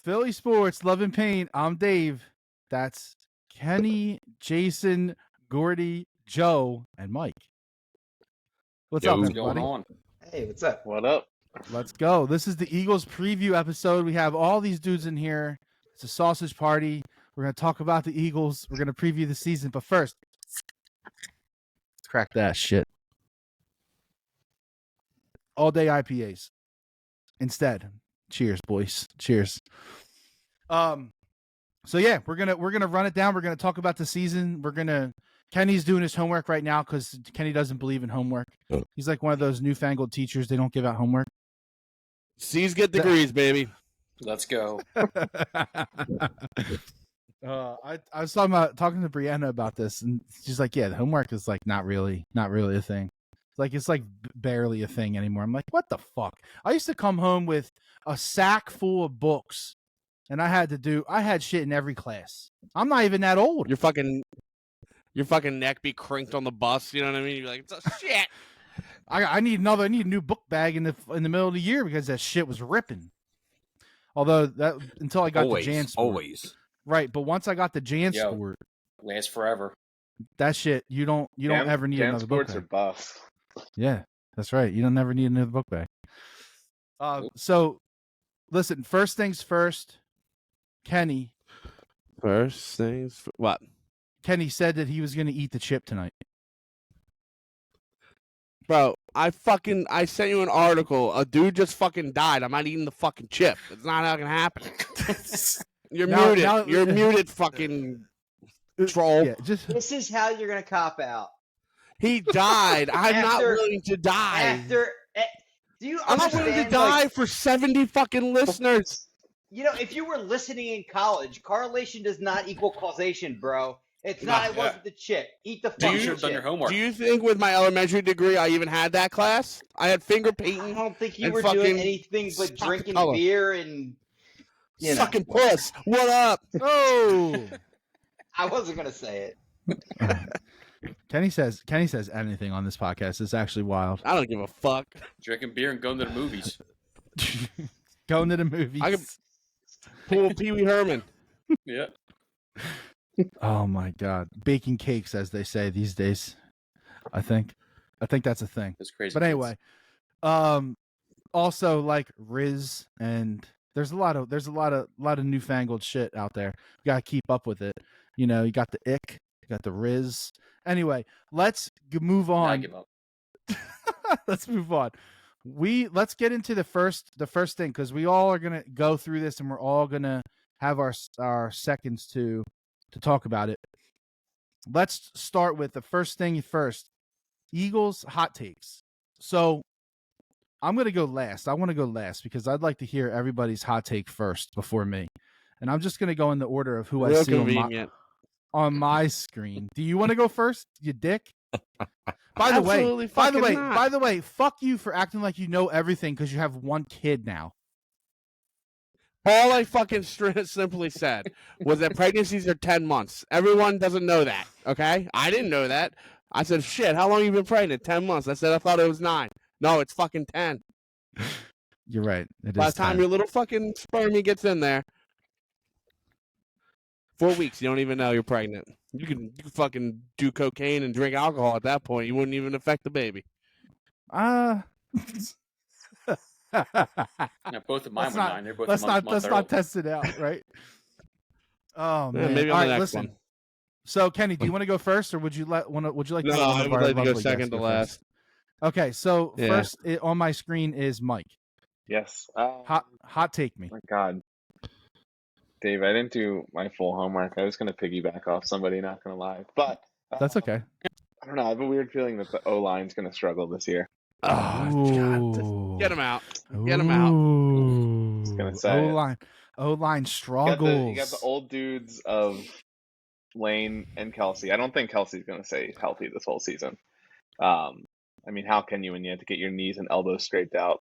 Philly Sports, Love and Pain. I'm Dave. That's Kenny, Jason, Gordy, Joe, and Mike. What's up, What's everybody? going on? Hey, what's up? What up? Let's go. This is the Eagles preview episode. We have all these dudes in here. It's a sausage party. We're going to talk about the Eagles. We're going to preview the season. But first, let's crack that shit. All day IPAs. Instead. Cheers, boys. Cheers. So yeah, we're gonna run it down. We're gonna talk about the season. Kenny's doing his homework right now because Kenny doesn't believe in homework. He's like one of those newfangled teachers. They don't give out homework. C's get degrees, baby. Let's go. I was talking to Brianna about this, and she's like, "Yeah, the homework is like not really a thing. It's like barely a thing anymore." I'm like, "What the fuck?" I used to come home with a sack full of books, and I had shit in every class. I'm not even that old. Your fucking neck be crinked on the bus. You know what I mean? You're like, it's a shit. I need a new book bag in the middle of the year because that shit was ripping. Although that until I got the Jansport. Always. Right, but once I got the Jansport, lasts forever. That shit you don't ever need another book bag. Jansports are bust. Yeah, that's right. You don't ever need another book bag. So listen, first things first, Kenny. First things what? Kenny said that he was going to eat the chip tonight. Bro, I sent you an article. A dude just fucking died. I'm not eating the fucking chip. It's not how it can happen. You're muted. You're muted, fucking troll. Yeah, This is how you're gonna cop out. He died. I'm not willing to die. I'm not willing to die for 70 fucking listeners. You know, if you were listening in college, correlation does not equal causation, bro. It's not. It wasn't the chip. Eat the fucking chip. Done your homework. Do you think with my elementary degree I even had that class? I had finger painting. I don't think you were doing anything but drinking beer and sucking puss. What up? Oh, I wasn't gonna say it. Kenny says anything on this podcast is actually wild. I don't give a fuck. Drinking beer and going to the movies. Going to the movies. I can pull Pee Wee Herman. Yeah. Oh my God, baking cakes, as they say these days. I think that's a thing. That's crazy. But anyway, also like Riz, and there's a lot of newfangled shit out there. You gotta keep up with it. You know, you got the ick, you got the Riz. Anyway, let's move on. Let's move on. Let's get into the first thing, because we all are gonna go through this, and we're all gonna have our seconds to talk about it. Let's start with the first thing first. Eagles hot takes. So I'm going to go last. I want to go last because I'd like to hear everybody's hot take first before me. And I'm just going to go in the order of who I see on my screen. Do you want to go first, you dick? By the way, fuck you for acting like you know everything because you have one kid now. All I fucking simply said was that pregnancies are 10 months. Everyone doesn't know that, okay? I didn't know that. I said, shit, how long you been pregnant? 10 months. I said, I thought it was 9. No, it's fucking 10. You're right. By the time your little fucking spermie gets in there, 4 weeks, you don't even know you're pregnant. You can fucking do cocaine and drink alcohol at that point. You wouldn't even affect the baby. Now, both of mine were 9. They're both let's not test it out, right? Oh man, maybe on the next one. So Kenny, do you want to go first, or would you like? No, I would like to go second to last. Okay, so first on my screen is Mike. Yes. Hot take me. Oh my God, Dave, I didn't do my full homework. I was going to piggyback off somebody, not going to lie, but that's okay. I don't know. I have a weird feeling that the O line's going to struggle this year. Oh, God. Get him out. Get him out. I was going to say O-line struggles. You got the old dudes of Lane and Kelsey. I don't think Kelsey's going to stay healthy this whole season. I mean, how can you when you have to get your knees and elbows scraped out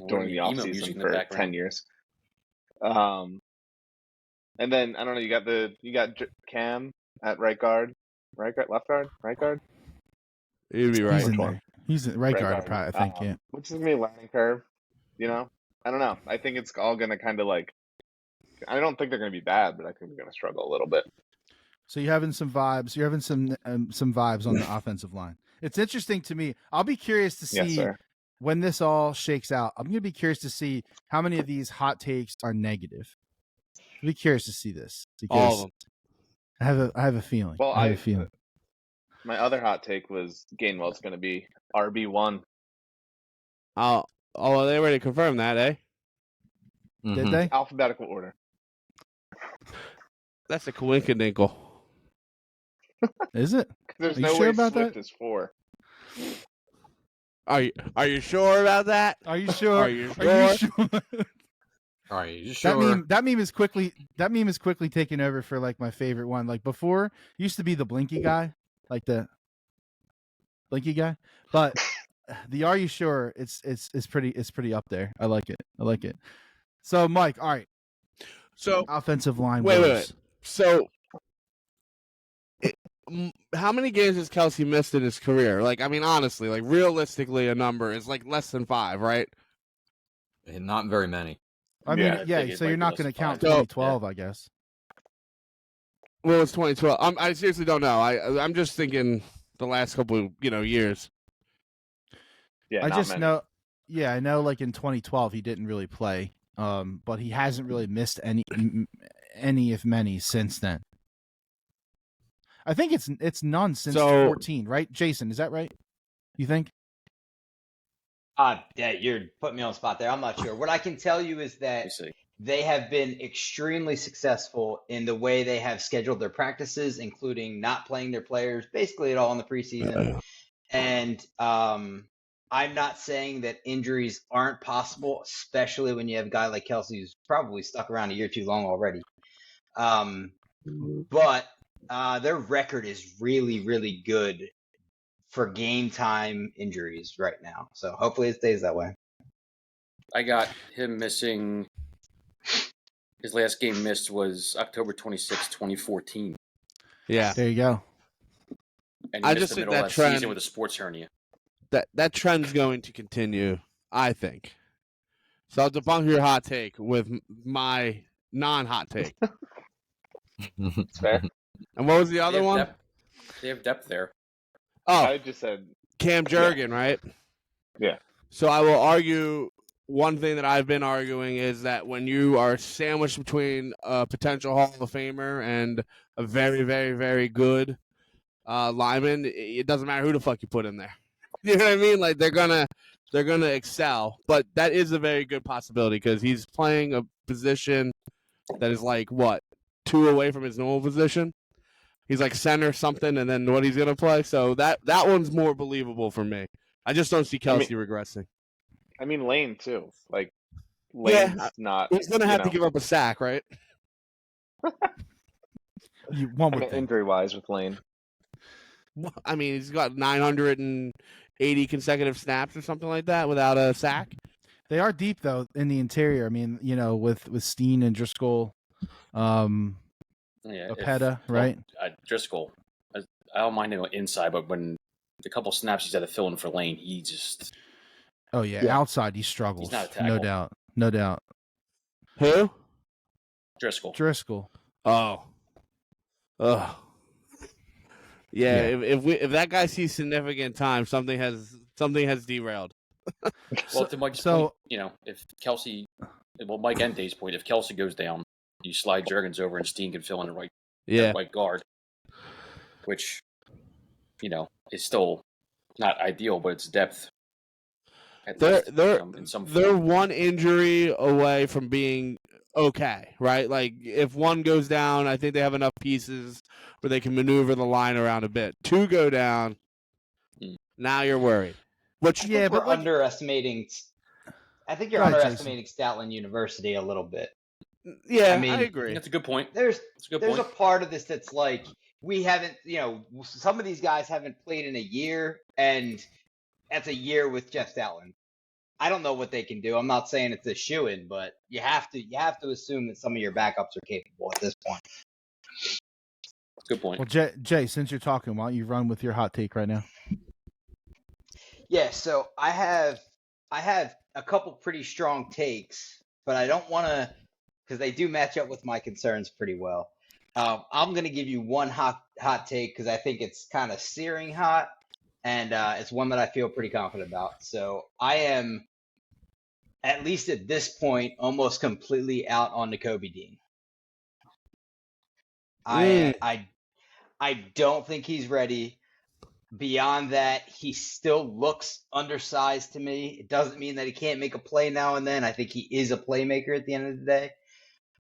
during the offseason for 10 years? And then, I don't know, you got Cam at right guard, left guard, right guard? He'd be right. He's in right guard, I think, yeah. Which is me learning curve, you know? I don't know. I think it's all going to kind of like I don't think they're going to be bad, but I think they're going to struggle a little bit. So you're having some vibes. You're having some vibes on the offensive line. It's interesting to me. I'll be curious to Yes, see sir. when this all shakes out. I'm going to be curious to see how many of these hot takes are negative. I'll be curious to see this All of because them. I have a feeling. Well, I have a feeling. My other hot take was Gainwell's going to be RB1. Oh, well, they already confirmed that, eh? Did they? Alphabetical order. That's a coinkadinkle. Is it? There's Are you no sure way about Swift that? is 4. Are you sure about that? Are you sure? Are you Are you sure? sure? Are you sure? That meme is quickly taking over for like my favorite one. Like before, it used to be the Blinky guy, like the Blinky guy, but the Are You Sure? It's pretty up there. I like it. So Mike, all right, So offensive line. wait. woes. So, how many games has Kelsey missed in his career? Like, I mean, honestly, like realistically, a number is like less than 5, right? Not very many. I mean, Yeah, yeah. think it So might you're be not less going to than count 5. 2012, I guess. Well, it's 2012. I seriously don't know. I'm just thinking the last couple, years. Yeah, I not just many. know. Yeah, I know. Like in 2012, he didn't really play. But he hasn't really missed any, if many, since then. I think it's none since 14, right? Jason, is that right? You think? Yeah, you're putting me on the spot there. I'm not sure. What I can tell you is Let me that see. they have been extremely successful in the way they have scheduled their practices, including not playing their players basically at all in the preseason. And I'm not saying that injuries aren't possible, especially when you have a guy like Kelsey who's probably stuck around a year too long already. But their record is really, really good for game time injuries right now. So hopefully it stays that way. I got him missing. His last game missed was October 26, 2014. Yeah. There you go. And he I missed just the think middle of that that trend- season with a sports hernia. That trend's going to continue, I think. So I'll debunk your hot take with my non-hot take. It's fair. And what was the They other have one? depth- They have depth there. Oh, I just said Cam Jurgen, right? Yeah. So I will argue one thing that I've been arguing is that when you are sandwiched between a potential Hall of Famer and a very, very, very good lineman, it doesn't matter who the fuck you put in there. You know what I mean? Like they're gonna excel, but that is a very good possibility because he's playing a position that is like what 2 away from his normal position. He's like center something, and then what he's gonna play. So that one's more believable for me. I just don't see Kelsey regressing. I mean Lane too. Like Lane's not. He's gonna have to give up a sack, right? One would think. Injury wise with Lane. I mean, he's got 980 consecutive snaps or something like that without a sack. They are deep though in the interior. I mean, with Steen and Driscoll, Opeta, right? Driscoll. I don't mind him inside, but when the couple snaps he's had to fill in for Lane, he just. Oh yeah, outside he struggles. He's not a tackle. No doubt. Who? Driscoll. Oh. Ugh. Yeah. If that guy sees significant time, something has derailed. Well, to Mike's point, if Kelsey, Mike and Dave's point, if Kelsey goes down, you slide Jurgens over and Steen can fill in the right guard, which, is still not ideal, but it's depth. They're one injury away from being okay, right? Like if one goes down, I think they have enough pieces where they can maneuver the line around a bit. 2 go down, now you're worried. But we're underestimating. I think you're underestimating Stoutland University a little bit. Yeah, I agree. That's a good point. There's a part of this that's like we haven't, some of these guys haven't played in a year, and that's a year with Jeff Stoutland. I don't know what they can do. I'm not saying it's a shoo-in, but you have to assume that some of your backups are capable at this point. Good point. Well, Jay, since you're talking, why don't you run with your hot take right now? Yeah, so I have a couple pretty strong takes, but I don't want to because they do match up with my concerns pretty well. I'm going to give you one hot take because I think it's kind of searing hot, and it's one that I feel pretty confident about. So I am, at least at this point, almost completely out on Nakobe Dean. I don't think he's ready. Beyond that, he still looks undersized to me. It doesn't mean that he can't make a play now and then. I think he is a playmaker at the end of the day.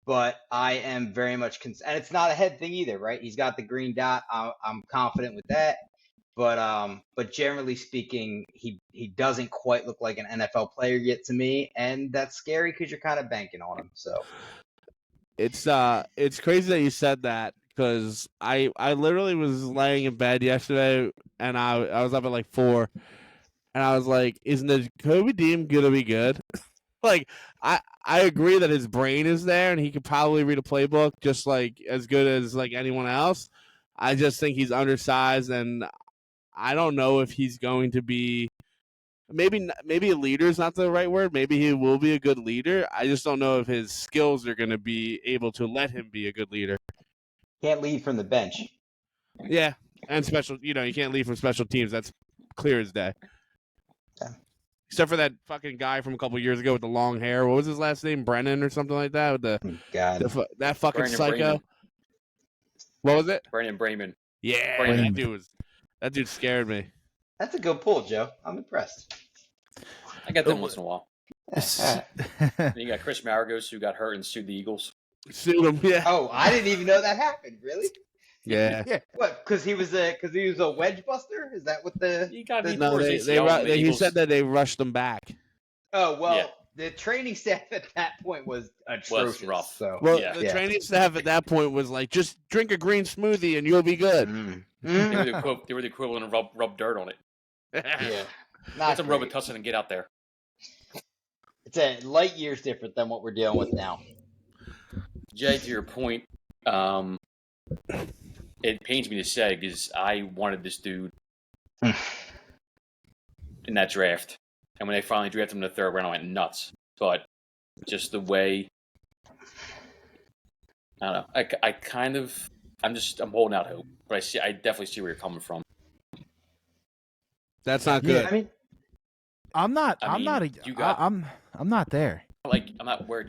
But I am very much and it's not a head thing either, right? He's got the green dot. I'm confident with that. But generally speaking, he doesn't quite look like an NFL player yet to me, and that's scary because you're kind of banking on him. So it's crazy that you said that, because I literally was laying in bed yesterday, and I was up at like 4, and I was like, isn't the Kobe Dean gonna be good? Like, I agree that his brain is there and he could probably read a playbook just like as good as like anyone else. I just think he's undersized, and I don't know if he's going to be, maybe a leader is not the right word. Maybe he will be a good leader. I just don't know if his skills are going to be able to let him be a good leader. Can't lead from the bench. Yeah, and you can't lead from special teams. That's clear as day. Yeah. Except for that fucking guy from a couple years ago with the long hair. What was his last name? Brennan or something like that? With that fucking Brandon psycho. Brayman. What was it? Brandon Brayman. Yeah, Brayman. that dude scared me. That's a good pull, Joe. I'm impressed. I got them once in a while. Yeah. And you got Chris Maragos, who got hurt and sued the Eagles. Sued him, yeah. Oh, I didn't even know that happened. Really? Yeah. What? Because he was a wedge buster? Is that what the? He got No, he said that they rushed him back. Oh well, Yeah. The training staff at that point was atrocious. rough. So Well, Yeah. the training staff at that point was like, just drink a green smoothie and you'll be good. They were the equivalent of rub dirt on it. Yeah. Get some Robitussin and get out there. It's a light years different than what we're dealing with now. Jay, to your point, it pains me to say because I wanted this dude in that draft. And when they finally drafted him in the 3rd round, I went nuts. But just the way, I don't know. I'm holding out hope. But I definitely see where you're coming from. That's not good. Yeah, I mean, I'm not there. I'm not where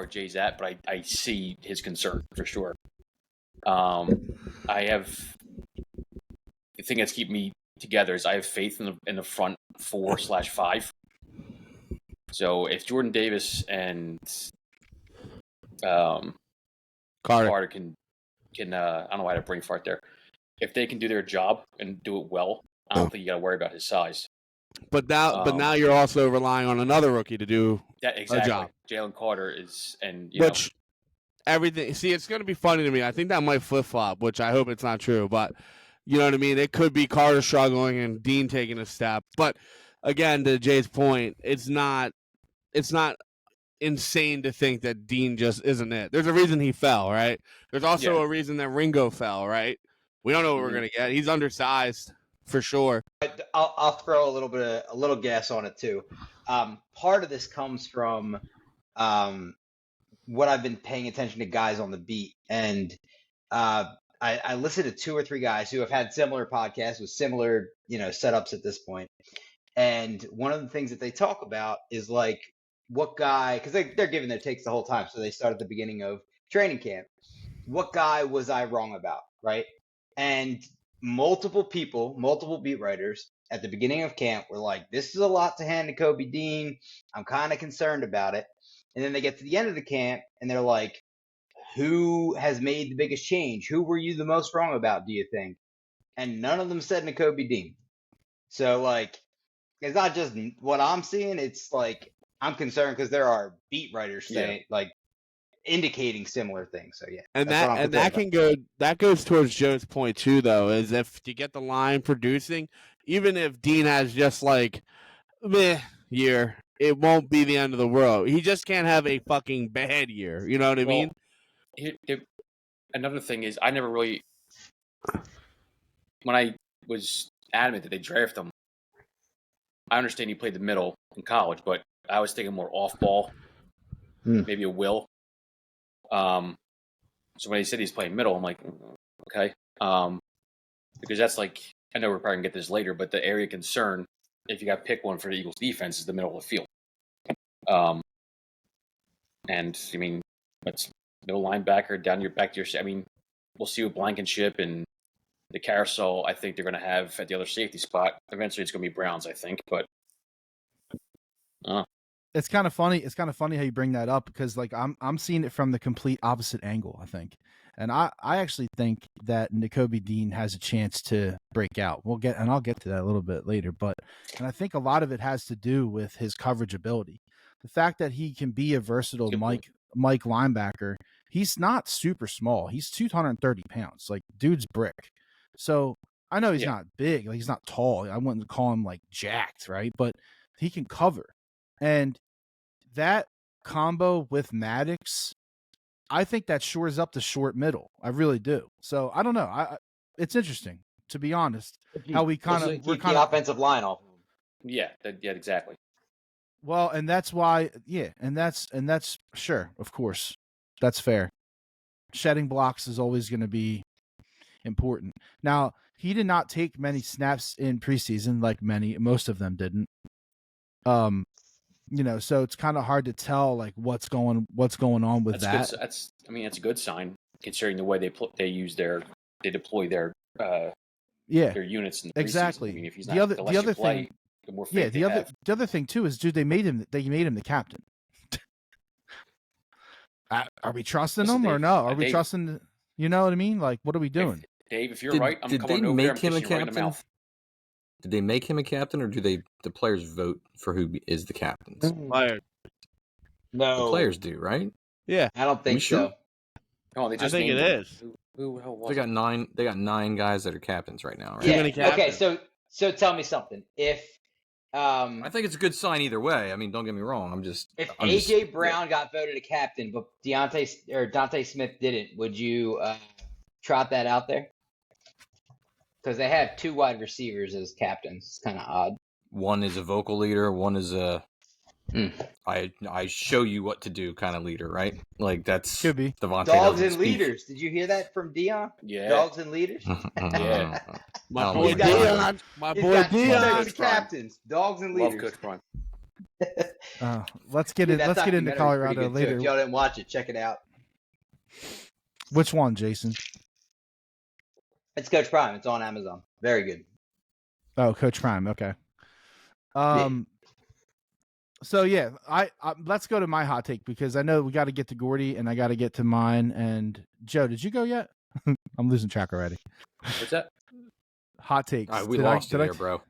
Jay's at, but I see his concern for sure. I have the thing that's keeping me together is I have faith in the front 4/5. So if Jordan Davis and Carter can I don't know why I had a brain fart there. If they can do their job and do it well, I don't think you got to worry about his size. But now you're also relying on another rookie to do a job. Jalen Carter is, and everything. See, it's going to be funny to me. I think that might flip flop, which I hope it's not true. But you know what I mean. It could be Carter struggling and Dean taking a step. But again, to Jay's point, it's not insane to think that Dean just isn't it. There's a reason he fell, right? There's also a reason that Ringo fell, right? We don't know what we're going to get. He's undersized for sure. I'll throw a little gas on it too. Part of this comes from what I've been paying attention to guys on the beat, and I listened to 2 or 3 guys who have had similar podcasts with similar setups at this point. And one of the things that they talk about is like what guy, because they're giving their takes the whole time, so they start at the beginning of training camp. What guy was I wrong about, right? And multiple beat writers at the beginning of camp were like, this is a lot to hand to Kobe Dean. I'm kind of concerned about it. And then they get to the end of the camp and they're like, who has made the biggest change? Who were you the most wrong about, do you think? And none of them said Nakobe Dean. So, like, it's not just what I'm seeing. It's like, I'm concerned because there are beat writers saying, like, indicating similar things. So, yeah. And that goes towards Joe's point, too, though, is if you get the line producing, even if Dean has just, like, meh year, it won't be the end of the world. He just can't have a fucking bad year. You know what I mean? Another thing is, I never really, when I was adamant that they draft him, I understand he played the middle in college, but I was thinking more off ball, maybe a Will. So when he said he's playing middle, I'm like, okay. Because that's like, I know we're probably going to get this later, but the area of concern, if you got to pick one for the Eagles defense, is the middle of the field. And, I mean, that's middle linebacker down your back to your – I mean, we'll see with Blankenship and the carousel I think they're going to have at the other safety spot. Eventually it's going to be Browns, I think, but it's kind of funny. It's kind of funny how you bring that up because like I'm seeing it from the complete opposite angle, I think. And I actually think that Nakobe Dean has a chance to break out. I'll get to that a little bit later, and I think a lot of it has to do with his coverage ability. The fact that he can be a versatile Mike linebacker. He's not super small. He's 230 pounds. Like, dude's brick. So I know he's not big. Like, he's not tall. I wouldn't call him like jacked, right? But he can cover. And that combo with Maddox, I think that shores up the short middle. I really do. So I don't know. It's interesting, to be honest, how we kind of keep the offensive line off. Yeah, exactly. Well, and that's why, and that's sure, of course, that's fair. Shedding blocks is always going to be important. Now, he did not take many snaps in preseason, like most of them didn't. So it's kind of hard to tell like what's going on with that. That's a good sign considering the way they deploy their units in the exactly. I mean, if he's not the other thing. The other thing too is, dude, they made him the captain. Are we trusting him or no? Are we trusting? You know what I mean? Like, what are we doing? Dave, if you're right, I'm coming over there and kissing you right in the mouth. Did they make him a captain, or do the players vote for who is the captain? Players. No, the players do, right? Yeah, I don't think so. Oh, they just I think it is. Who the hell was They got 9. They got 9 guys that are captains right now, right? Yeah. Okay, so tell me something. If I think it's a good sign either way. I mean, don't get me wrong. If AJ Brown got voted a captain, but Dante Smith didn't, would you trot that out there? Because they have 2 wide receivers as captains. It's kind of odd. One is a vocal leader. One is a I show you what to do kind of leader, right? Like that's could be Devontae dogs and leaders. Did you hear that from Dion? Yeah, dogs and leaders. Yeah, my boy Dion. My boy Dion. Captains, dogs and leaders. Love Coach Prime. Let's get into Colorado later. If y'all didn't watch it, check it out. Which one, Jason? It's Coach Prime. It's on Amazon. Very good. Oh, Coach Prime. Okay. So yeah, I let's go to my hot take because I know we got to get to Gordy and I got to get to mine. And Joe, did you go yet? I'm losing track already. What's that? Hot takes. We lost you there, bro.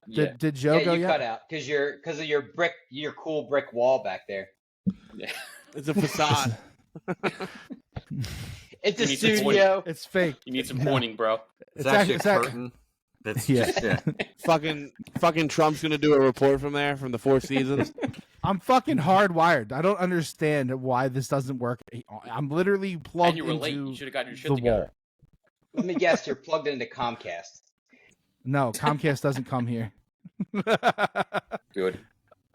Did Joe go you yet? Cut out because of your cool brick wall back there. Yeah. It's a facade. It's a studio. It's fake. You need some pointing, bro. It's actually a curtain. That's fucking Trump's gonna do a report from the 4 seasons. I'm fucking hardwired. I don't understand why this doesn't work. I'm literally plugged and you were late. You should have gotten your shit together. Wall. Let me guess. You're plugged into Comcast. No, Comcast doesn't come here. Good.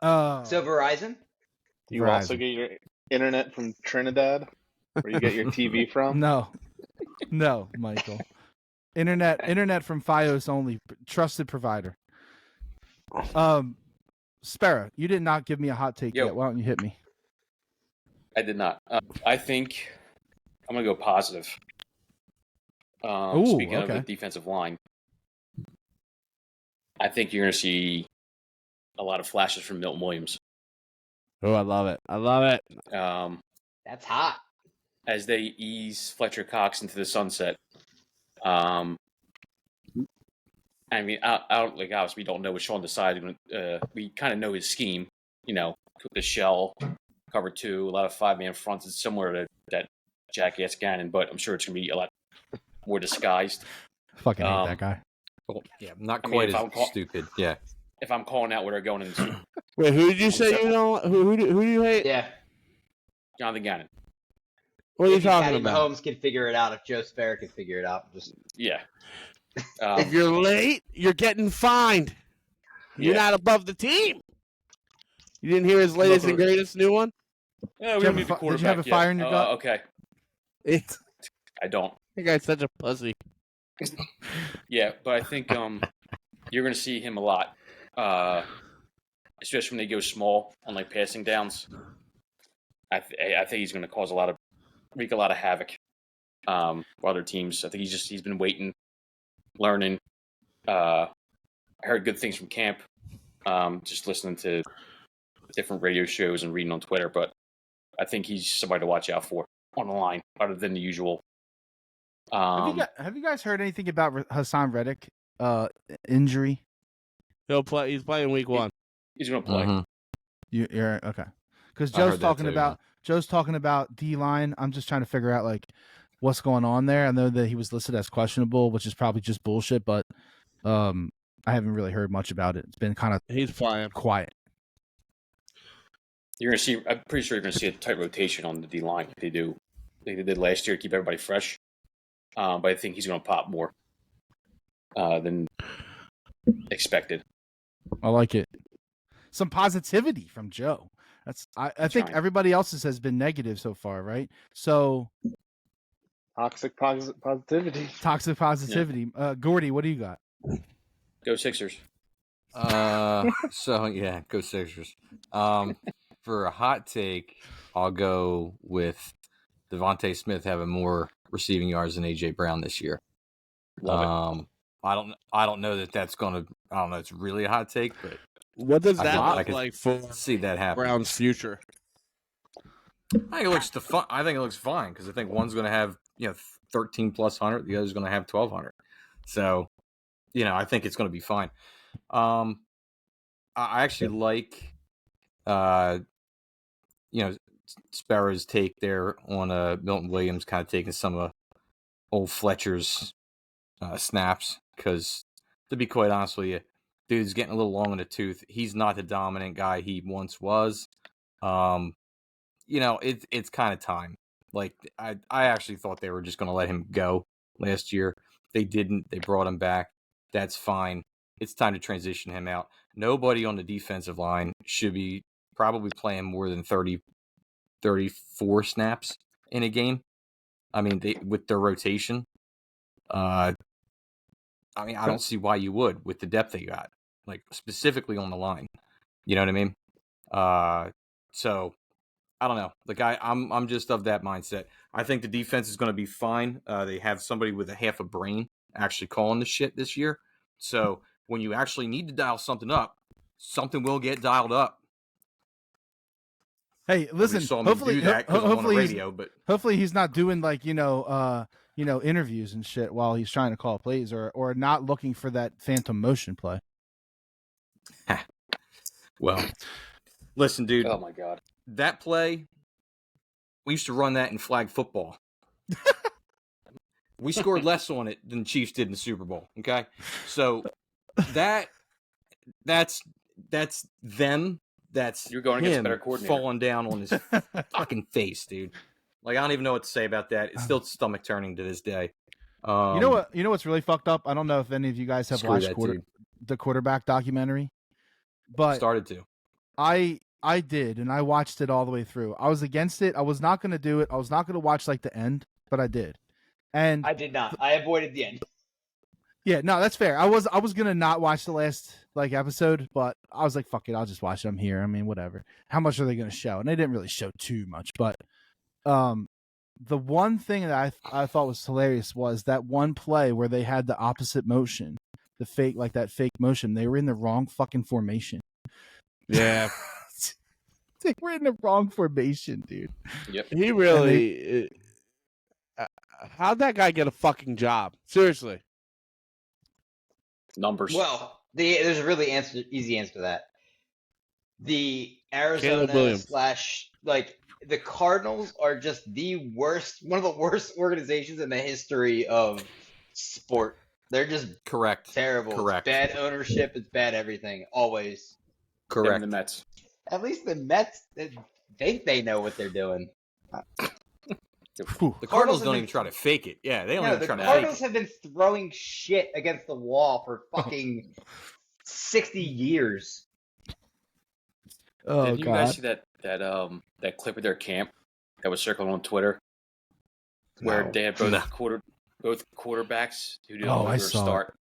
So Verizon? You also get your internet from Trinidad, where you get your TV from? No, Michael. Internet from FiOS only, trusted provider. Sparrow, you did not give me a hot take yet. Why don't you hit me? I did not. I think I'm gonna go positive. Speaking of the defensive line, I think you're gonna see a lot of flashes from Milton Williams. Oh, I love it. That's hot. As they ease Fletcher Cox into the sunset. I mean, I don't like. Obviously, we don't know what Sean decided. We kind of know his scheme. You know, the shell, cover 2, a lot of 5-man fronts. It's similar to that jackass Gannon, but I'm sure it's gonna be a lot more disguised. Fucking hate that guy. Well, yeah, not quite as stupid. Yeah. If I'm calling out where they're going in the Wait, who did you say you know? Who do you hate? Yeah. Jonathan Gannon. What are you talking about? Mahomes can figure it out. If Joe Sparrow can figure it out, Yeah. If you're late, you're getting fined. You're not above the team. You didn't hear his latest and greatest new one? Yeah, we don't need the quarterback. Did you have a fire in your gut? Okay. I don't. That guy's such a pussy. Yeah, but I think you're going to see him a lot, especially when they go small on like passing downs. I think he's going to wreak a lot of havoc for other teams. I think he's been waiting, learning. I heard good things from camp, just listening to different radio shows and reading on Twitter. But I think he's somebody to watch out for on the line, other than the usual. Have you guys heard anything about Hassan Reddick injury? He'll play. He's playing week 1. He's going to play. Mm-hmm. You're okay. Because I heard Joe's talking about D-line. I'm just trying to figure out like what's going on there. I know that he was listed as questionable, which is probably just bullshit, but I haven't really heard much about it. It's been kind of He's flying quiet. You're going to see. I'm pretty sure you're going to see a tight rotation on the D line. They do. They did last year to keep everybody fresh. But I think he's going to pop more than expected. I like it. Some positivity from Joe. I think everybody else's has been negative so far, right? So Toxic positivity. Toxic positivity. Yeah. Gordy, what do you got? Go Sixers. So yeah, go Sixers. For a hot take, I'll go with Devontae Smith having more receiving yards than AJ Brown this year. Love it. I don't know that that's gonna. I don't know. It's really a hot take, but what does that look like for see that happen? Brown's future? I think it looks fine because I think one's going to have 13 plus 100, the other's going to have 1,200. So, I think it's going to be fine. I actually like, Sparrow's take there on Milton Williams kind of taking some of old Fletcher's snaps because, to be quite honest with you, dude's getting a little long in the tooth. He's not the dominant guy he once was. It's kind of time. Like I actually thought they were just going to let him go last year. They didn't. They brought him back. That's fine. It's time to transition him out. Nobody on the defensive line should be probably playing more than 30, 34 snaps in a game. I mean, with their rotation. I don't see why you would with the depth they got, like specifically on the line. You know what I mean? So I don't know. Like I'm just of that mindset. I think the defense is going to be fine. They have somebody with a half a brain actually calling the shit this year. So when you actually need to dial something up, something will get dialed up. Hey, listen. Hopefully he's not doing like interviews and shit while he's trying to call plays or not looking for that phantom motion play. Well, listen, dude. Oh my God. That play, we used to run that in flag football. We scored less on it than the Chiefs did in the Super Bowl. Okay, so that's them. That's you're going against a better coordinator falling down on his fucking face, dude. Like I don't even know what to say about that. It's still stomach turning to this day. You know what's really fucked up? I don't know if any of you guys have watched the quarterback documentary, but started to. I did, and I watched it all the way through. I was against it. I was not going to do it. I was not going to watch like the end, but I did. And I did not. I avoided the end. Yeah, no, that's fair. I was gonna not watch the last episode, but I was like, fuck it, I'll just watch it. I'm here. I mean, whatever. How much are they gonna show? And they didn't really show too much, but the one thing that I thought was hilarious was that one play where they had the opposite motion, the fake motion. They were in the wrong fucking formation. Yeah. They were in the wrong formation, dude. Yep. He really. How'd that guy get a fucking job? Seriously. Numbers. Well, there's a really easy answer to that. The Arizona / the Cardinals are just one of the worst organizations in the history of sport. They're just terrible. Correct. It's bad ownership. It's bad everything. Always. Correct. The Mets. At least the Mets think they know what they're doing. The Cardinals don't even try to fake it. Yeah, they don't even try to fake it. The Cardinals have been throwing shit against the wall for fucking 60 years. Oh Did you God. guys see that clip of their camp that was circling on Twitter, where No. they had both quarterbacks who do Oh, I their saw start.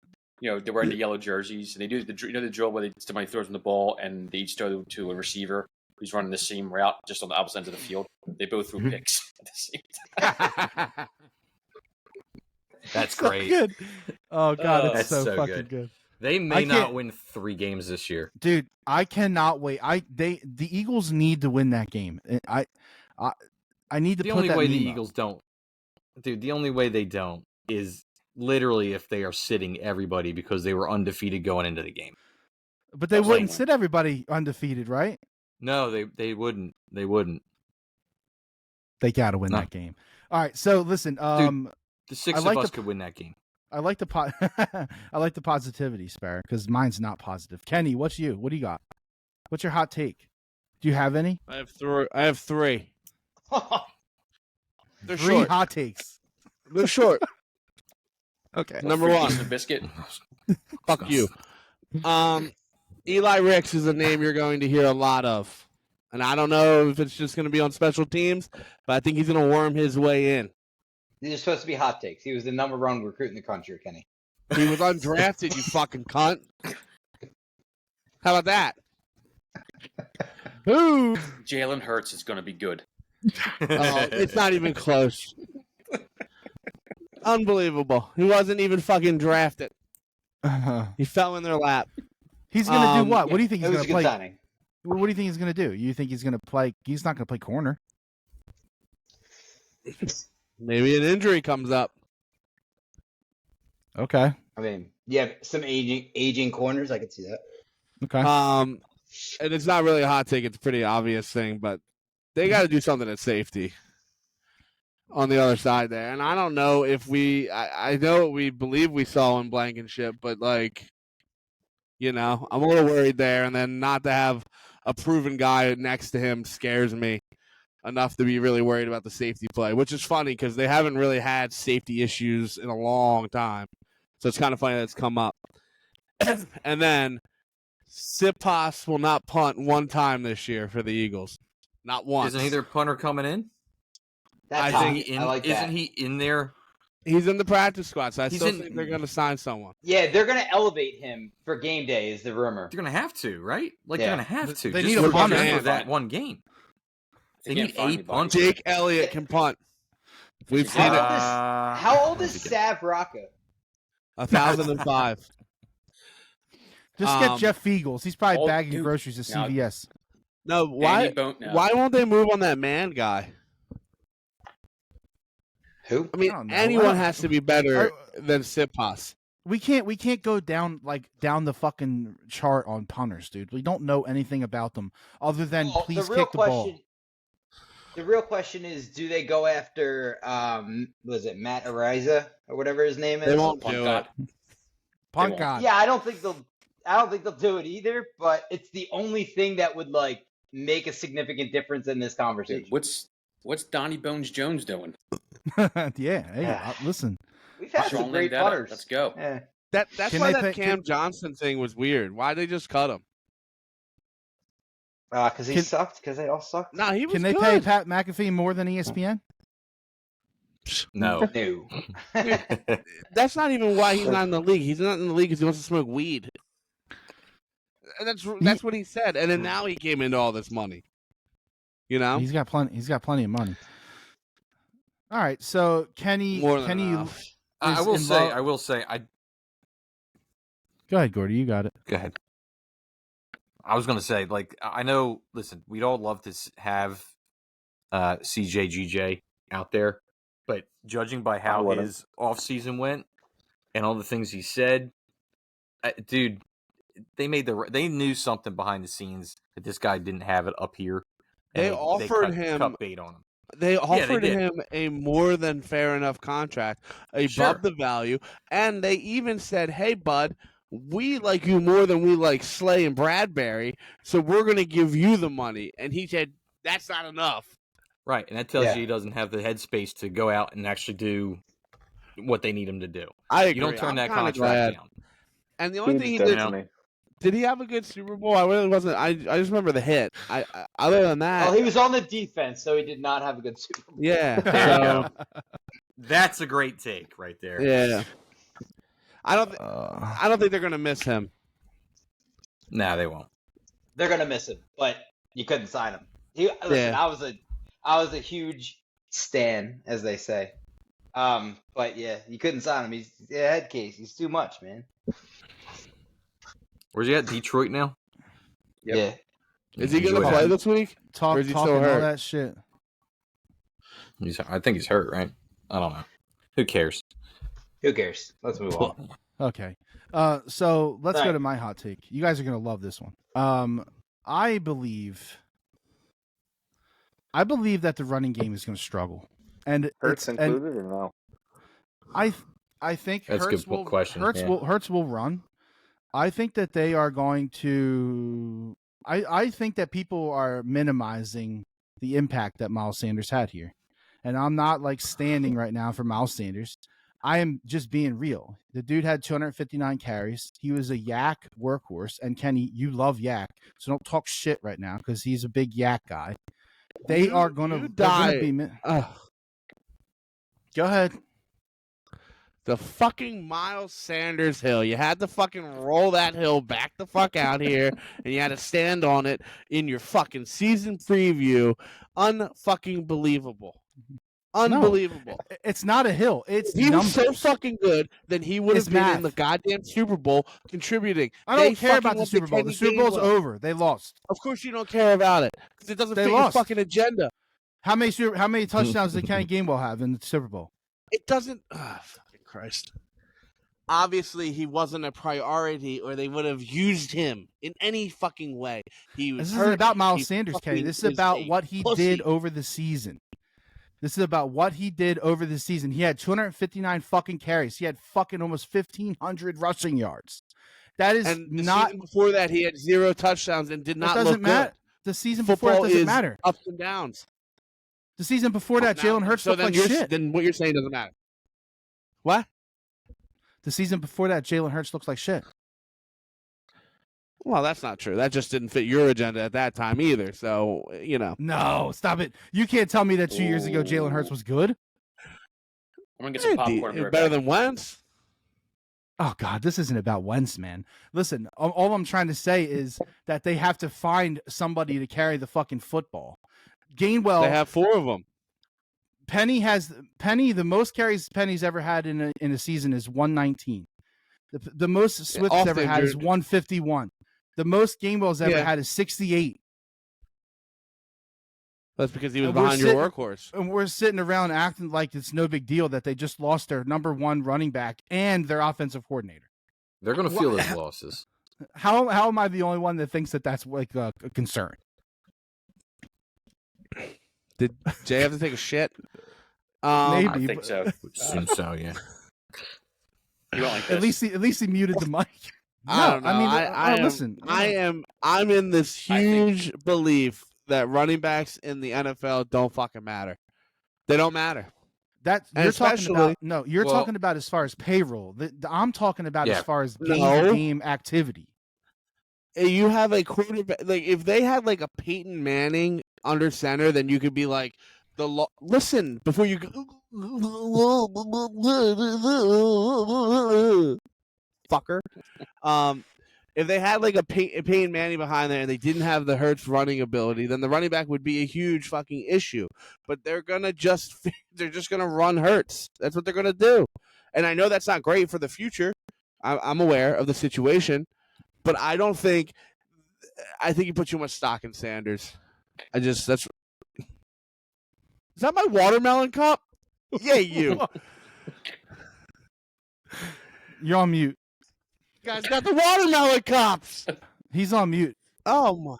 They're wearing the yellow jerseys, and they do the drill where somebody throws them the ball, and they each throw to a receiver who's running the same route just on the opposite ends of the field. They both threw picks at the same time. That's So great. good. Oh God, it's That's so so fucking good. They may not win 3 games this year. Dude, I cannot wait. The Eagles need to win that game. I need to The put only that way the meme up. Eagles don't, dude, the only way they don't is literally if they are sitting everybody because they were undefeated going into the game. But they wouldn't sit everybody undefeated, right? No, they wouldn't. They wouldn't. They got to win that game. All right, so listen, Dude, the 6 of us could win that game. I like the I like the positivity, Sparrow, because mine's not positive. Kenny, what do you got? What's your hot take? Do you have any? I have 3. They're 3 short. hot takes. They're short. Okay. Number 1. Biscuit. Fuck you. Eli Ricks is a name you're going to hear a lot of. And I don't know if it's just going to be on special teams, but I think he's going to worm his way in. These are supposed to be hot takes. He was the number 1 recruit in the country, Kenny. He was undrafted, you fucking cunt. How about that? Who? Jalen Hurts is going to be good. It's not even close. Unbelievable. He wasn't even fucking drafted. He fell in their lap. He's going to do what? What do you think he's It was going a to good play? signing. What do you think he's going to do? You think he's going to play? He's not going to play corner. Maybe an injury comes up. Okay. I mean, yeah, some aging corners. I could see that. Okay. And it's not really a hot take. It's a pretty obvious thing, but they got to do something at safety on the other side there. And I don't know if I know what we believe we saw in Blankenship, but I'm a little worried there. And then not to have a proven guy next to him scares me enough to be really worried about the safety play, which is funny because they haven't really had safety issues in a long time. So it's kind of funny that it's come up. And then Sipas will not punt 1 time this year for the Eagles. Not once. Isn't either punter coming in? That's I hot. think I like that. Isn't he in there? He's in the practice squad, so I He's still in- think they're going to sign someone. Yeah, they're going to elevate him for game day, is the rumor. They're going to have to, right? Like, Yeah. they're going to have to. They Just need a for punter. that one game. They can't need find a anybody. punter. Jake Elliott can punt. We've seen it. How old is Sav Rocca? 1,005. Just get Jeff Fiegels. He's probably bagging dude. groceries at Now- CVS. No, why won't they move on that man guy? Who? I mean, I don't know. anyone has to be better than Sipas. We can't go down the fucking chart on punters, dude. We don't know anything about them other than please kick the ball. The real question is, do they go after was it Matt Ariza or whatever his name is? They won't do it. Punt God. Yeah, I don't think they'll do it either, but it's the only thing that would make a significant difference in this conversation. What's Donnie Bones Jones doing? Yeah. Hey, listen. We've had Sean some great Landetta. punters. Let's go. Yeah. That's Can why they that pay- Cam Johnson thing was weird. Why'd they just cut him? Because he sucked. Because they all sucked. No, he was Can they good. pay Pat McAfee more than ESPN? No. No. That's not even why he's not in the league. He's not in the league because he wants to smoke weed. And that's what he said. And then now he came into all this money. You know, He's got plenty of money. All right, so Kenny, more than enough. I will say, Go ahead, Gordy. You got it. Go ahead. I was going to say, I know, listen, we'd all love to have CJGJ out there, but judging by how his offseason went and all the things he said, dude, they knew something behind the scenes that this guy didn't have it up here. They offered him cut bait on him. They offered did. him a more than fair enough contract, above the value, and they even said, "Hey, bud, we like you more than we like Slay and Bradbury, so we're going to give you the money." And he said, "That's not enough." Right, and that tells you he doesn't have the headspace to go out and actually do what they need him to do. I agree. You don't turn I'm that kinda contract glad. down. And the only thing he did, Did he have a good Super Bowl? I really wasn't. I just remember the hit. Other than that, Well, he was on the defense, so he did not have a good Super Bowl. yeah. There you go. That's a great take right there. Yeah. I don't think they're gonna miss him. Nah, they won't. They're gonna miss him, but you couldn't sign him. Listen, I was a huge stan, as they say. But yeah, you couldn't sign him. He's a head case. He's too much, man. Where's he at? Detroit now? Yep. Yeah. Is he gonna play this week? Or is he Talking still hurt? all that shit. I think he's hurt, right? I don't know. Who cares? Who cares? Let's move on. Okay. So let's go to my hot take. You guys are gonna love this one. I believe that the running game is gonna struggle, and Hurts included or no? I think That's a Hurts good will question, Hurts will run. I think that they are going to. I think that people are minimizing the impact that Miles Sanders had here, and I'm not like standing right now for Miles Sanders. I am just being real. The dude had 259 carries. He was a yak workhorse. And Kenny, you love yak, so don't talk shit right now because he's a big yak guy. They are going to die. Go ahead. The fucking Miles Sanders hill. You had to fucking roll that hill back the fuck out here, and you had to stand on it in your fucking season preview. Unfucking believable. Unbelievable. No, it's not a hill. It's he was so fucking good that he would have been in the goddamn Super Bowl contributing. I don't care about the Super Bowl. The Super Bowl's over. They lost. Of course you don't care about it because it doesn't fit your fucking agenda. How many touchdowns did Kenny Gainwell have in the Super Bowl? It doesn't. Oh, fucking Christ. Obviously, he wasn't a priority, or they would have used him in any fucking way. He was. This isn't about Miles Sanders, Kenny. This is about what he did over the season. This is about what he did over the season. He had 259 fucking carries. He had fucking almost 1,500 rushing yards. That is not. Season before that, he had 0 touchdowns and did not look good. The season before that doesn't matter. Ups and downs. The season before that, Jalen Hurts looked like shit. Then what you're saying doesn't matter. What? The season before that, Jalen Hurts looks like shit. Well, that's not true. That just didn't fit your agenda at that time either. So, you know. No, stop it. You can't tell me that 2 years ago Jalen Hurts was good. I'm going to get some popcorn. Better than Wentz. Oh, God, this isn't about Wentz, man. Listen, all I'm trying to say is that they have to find somebody to carry the fucking football. Gainwell. They have 4 of them. Penny, the most carries Penny's ever had in a season is 119. The most Swift's ever had is 151. The most Gainwell's ever had is 68. That's because he was behind your workhorse. And we're sitting around acting like it's no big deal that they just lost their number 1 running back and their offensive coordinator. They're going to feel those losses. How am I the only one that thinks that that's like a concern? Did Jay have to take a shit? Maybe. I think so. Assume so, yeah. Like at least he muted the mic. No, I don't know. I mean, listen. I'm in this huge belief that running backs in the NFL don't fucking matter. They don't matter. You're talking about as far as payroll. I'm talking about as far as game activity. You have a quarterback. Like if they had like a Peyton Manning under center, then you could be like listen before you go, fucker. If they had like a Peyton Manning behind there and they didn't have the Hurts running ability, then the running back would be a huge fucking issue. But they're just gonna run Hurts. That's what they're gonna do. And I know that's not great for the future. I'm aware of the situation, but I think you put too much stock in Sanders. Is that my watermelon cup? Yeah, you. You're on mute. Guys got the watermelon cups. He's on mute. Oh my!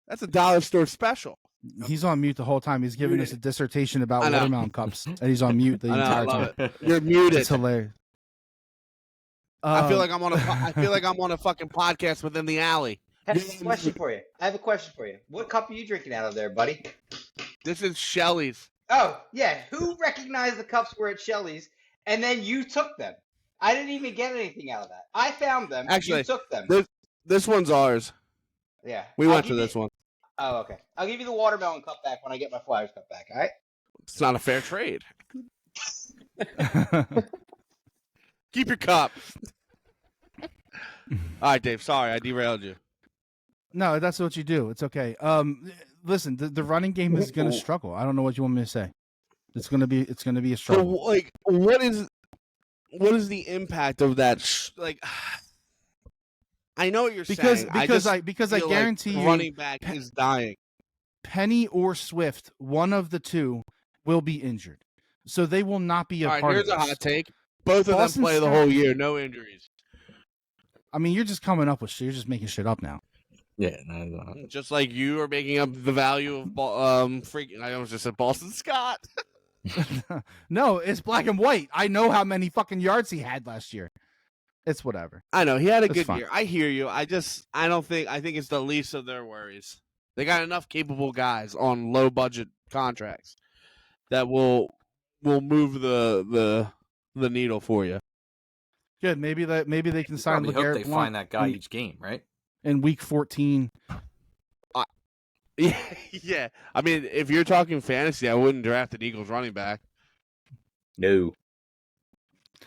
That's a dollar store special. He's on mute the whole time. He's giving us a dissertation about watermelon cups, and he's on mute the entire time. You're muted. It's hilarious. I feel like I'm on a fucking podcast within the alley. I have a question for you. What cup are you drinking out of there, buddy? This is Shelly's. Oh, yeah. Who recognized the cups were at Shelly's, and then you took them? I didn't even get anything out of that. I found them. Actually, you took them. This one's ours. Yeah. We went to this one. Oh, okay. I'll give you the watermelon cup back when I get my Flyers cup back, all right? It's not a fair trade. Keep your cup. All right, Dave. Sorry, I derailed you. No, that's what you do. It's okay. Listen, the running game is going to struggle. I don't know what you want me to say. It's going to be a struggle. So, like, what is the impact of that? I know what you're saying. Because I guarantee like you, running back is dying. Penny or Swift, one of the two, will be injured, so they will not be a part of Here's this. a hot take: both of Boston them play the whole year, no injuries. I mean, you're just coming up with shit. You're just making shit up now. Yeah, no. Just like you are making up the value of I almost just said Boston Scott. No, it's black and white. I know how many fucking yards he had last year. It's whatever. I know he had a good fine. year. I hear you. I think it's the least of their worries. They got enough capable guys on low budget contracts that will move the needle for you. Good. Maybe they can sign Probably hope LeGarrette they Blount find that guy each game, right? in week 14. Yeah. I mean, if you're talking fantasy, I wouldn't draft an Eagles running back. No.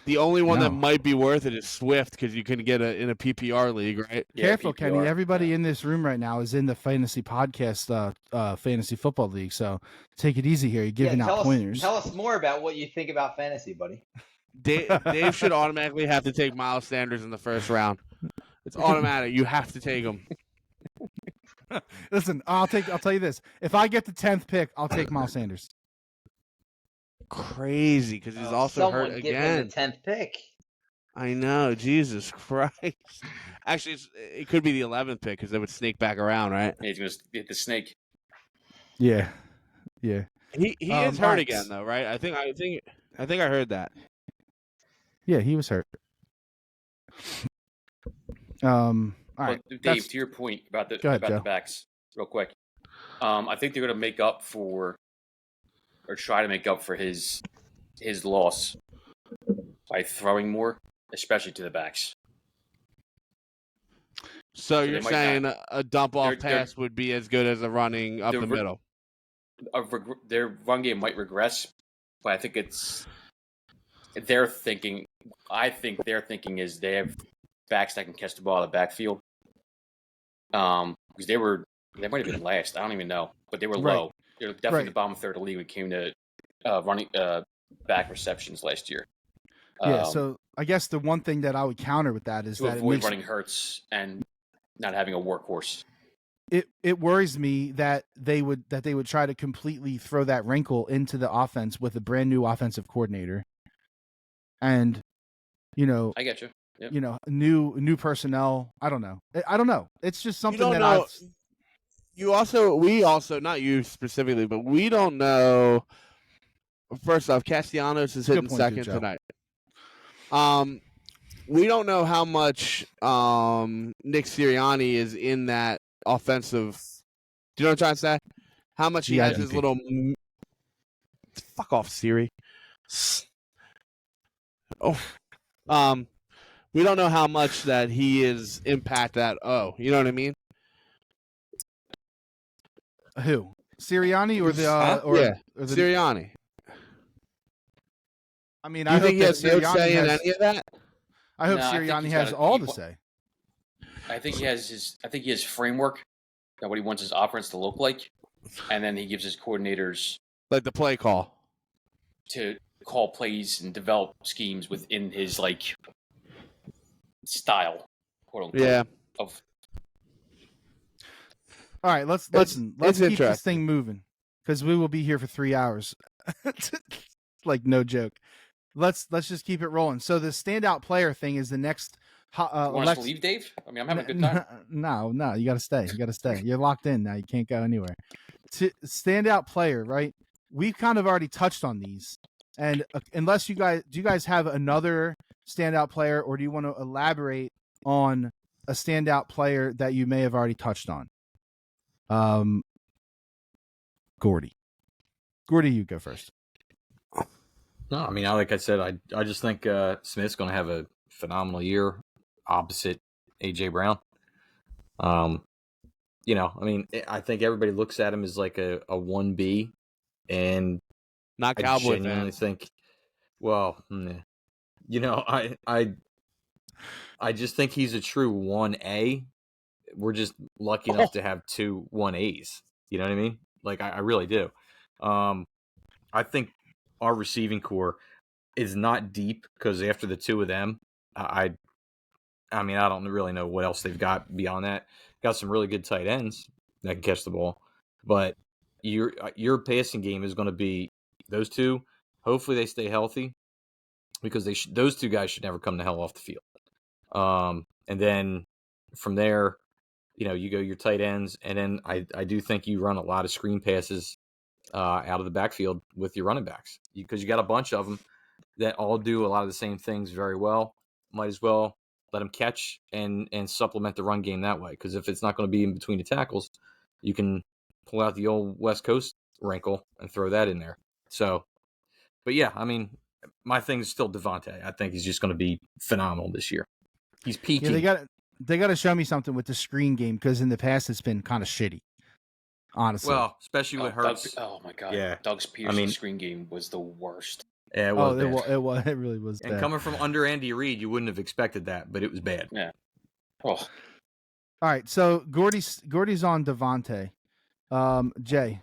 The only one that might be worth it is Swift because you can get in a PPR league, right? Careful, PPR. Kenny. Everybody in this room right now is in the fantasy podcast, fantasy football league. So take it easy here. You're giving out pointers. Tell us more about what you think about fantasy, buddy. Dave should automatically have to take Miles Sanders in the first round. It's automatic. You have to take him. Listen, I'll tell you this. If I get the 10th pick, I'll take Miles Sanders. Crazy because he's also hurt Someone again. give him the 10th pick. I know, Jesus Christ. Actually, it could be the 11th pick because they would sneak back around, right? He's going to get the snake. Yeah. He is hurt again, though, right? I think I heard that. Yeah, he was hurt. All right, Dave, to your point about the backs, real quick. I think they're going to make up for, or try to make up for his loss by throwing more, especially to the backs. So you're saying a dump off pass would be as good as a running up the middle? Their run game might regress, but I think their thinking is they have backs that can catch the ball out of the backfield. Because they might have been last. I don't even know, but they were low. They're definitely the bottom third of the league when it came to running back receptions last year. Yeah, so I guess the one thing that I would counter with that is to that avoid running Hurts and not having a workhorse. It worries me that they would try to completely throw that wrinkle into the offense with a brand new offensive coordinator, and I get you. Yep. New personnel. I don't know. It's just something that know. We also, not you specifically, but we don't know. First off, Castellanos is hitting second tonight. We don't know how much Nick Sirianni is in that offensive. Do you know what I'm trying to say? How much he has his little. Fuck off, Siri. Oh, we don't know how much that he is impact that. Oh, you know what I mean? Who? Sirianni or the Sirianni. I mean, I think he has no say in any of that. I hope Sirianni has all the say. I think he has framework and what he wants his offense to look like, and then he gives his coordinators like the play call to call plays and develop schemes within his style, quote unquote. Yeah. All right, let's keep this thing moving because we will be here for 3 hours. Like no joke. Let's just keep it rolling. So the standout player thing is the next. You want us to leave, Dave? I mean, I'm having a good time. No, you got to stay. You're locked in now. You can't go anywhere. Standout player, right? We've kind of already touched on these, and unless do you guys have another standout player, or do you want to elaborate on a standout player that you may have already touched on? Gordy, you go first. No, I mean, like I said, I just think Smith's going to have a phenomenal year opposite A.J. Brown. You know, I mean, I think everybody looks at him as like a 1B, and Not I Cowboy genuinely fans. think, well, you know, I just think he's a true 1A. We're just lucky enough to have 2 1As. You know what I mean? Like, I really do. I think our receiving core is not deep because after the 2 of them, I mean, I don't really know what else they've got beyond that. Got some really good tight ends that can catch the ball, but your passing game is going to be those 2. Hopefully, they stay healthy because those 2 guys should never come the hell off the field. And then from there, you know, you go your tight ends, and then I do think you run a lot of screen passes out of the backfield with your running backs because you got a bunch of them that all do a lot of the same things very well. Might as well let them catch and supplement the run game that way. Because if it's not going to be in between the tackles, you can pull out the old West Coast wrinkle and throw that in there. So, but yeah, I mean, my thing is still Devontae. I think he's just going to be phenomenal this year. He's peaking. Yeah, they got to show me something with the screen game because in the past it's been kind of shitty. Honestly, well, especially with Hurts. Oh my god, Yeah, Doug's Peterson screen game was the worst. Yeah, it was bad. It really was and bad. coming from under Andy Reid, you wouldn't have expected that, but it was bad. Yeah. Oh. All right, so Gordy's on Devontae. Jay,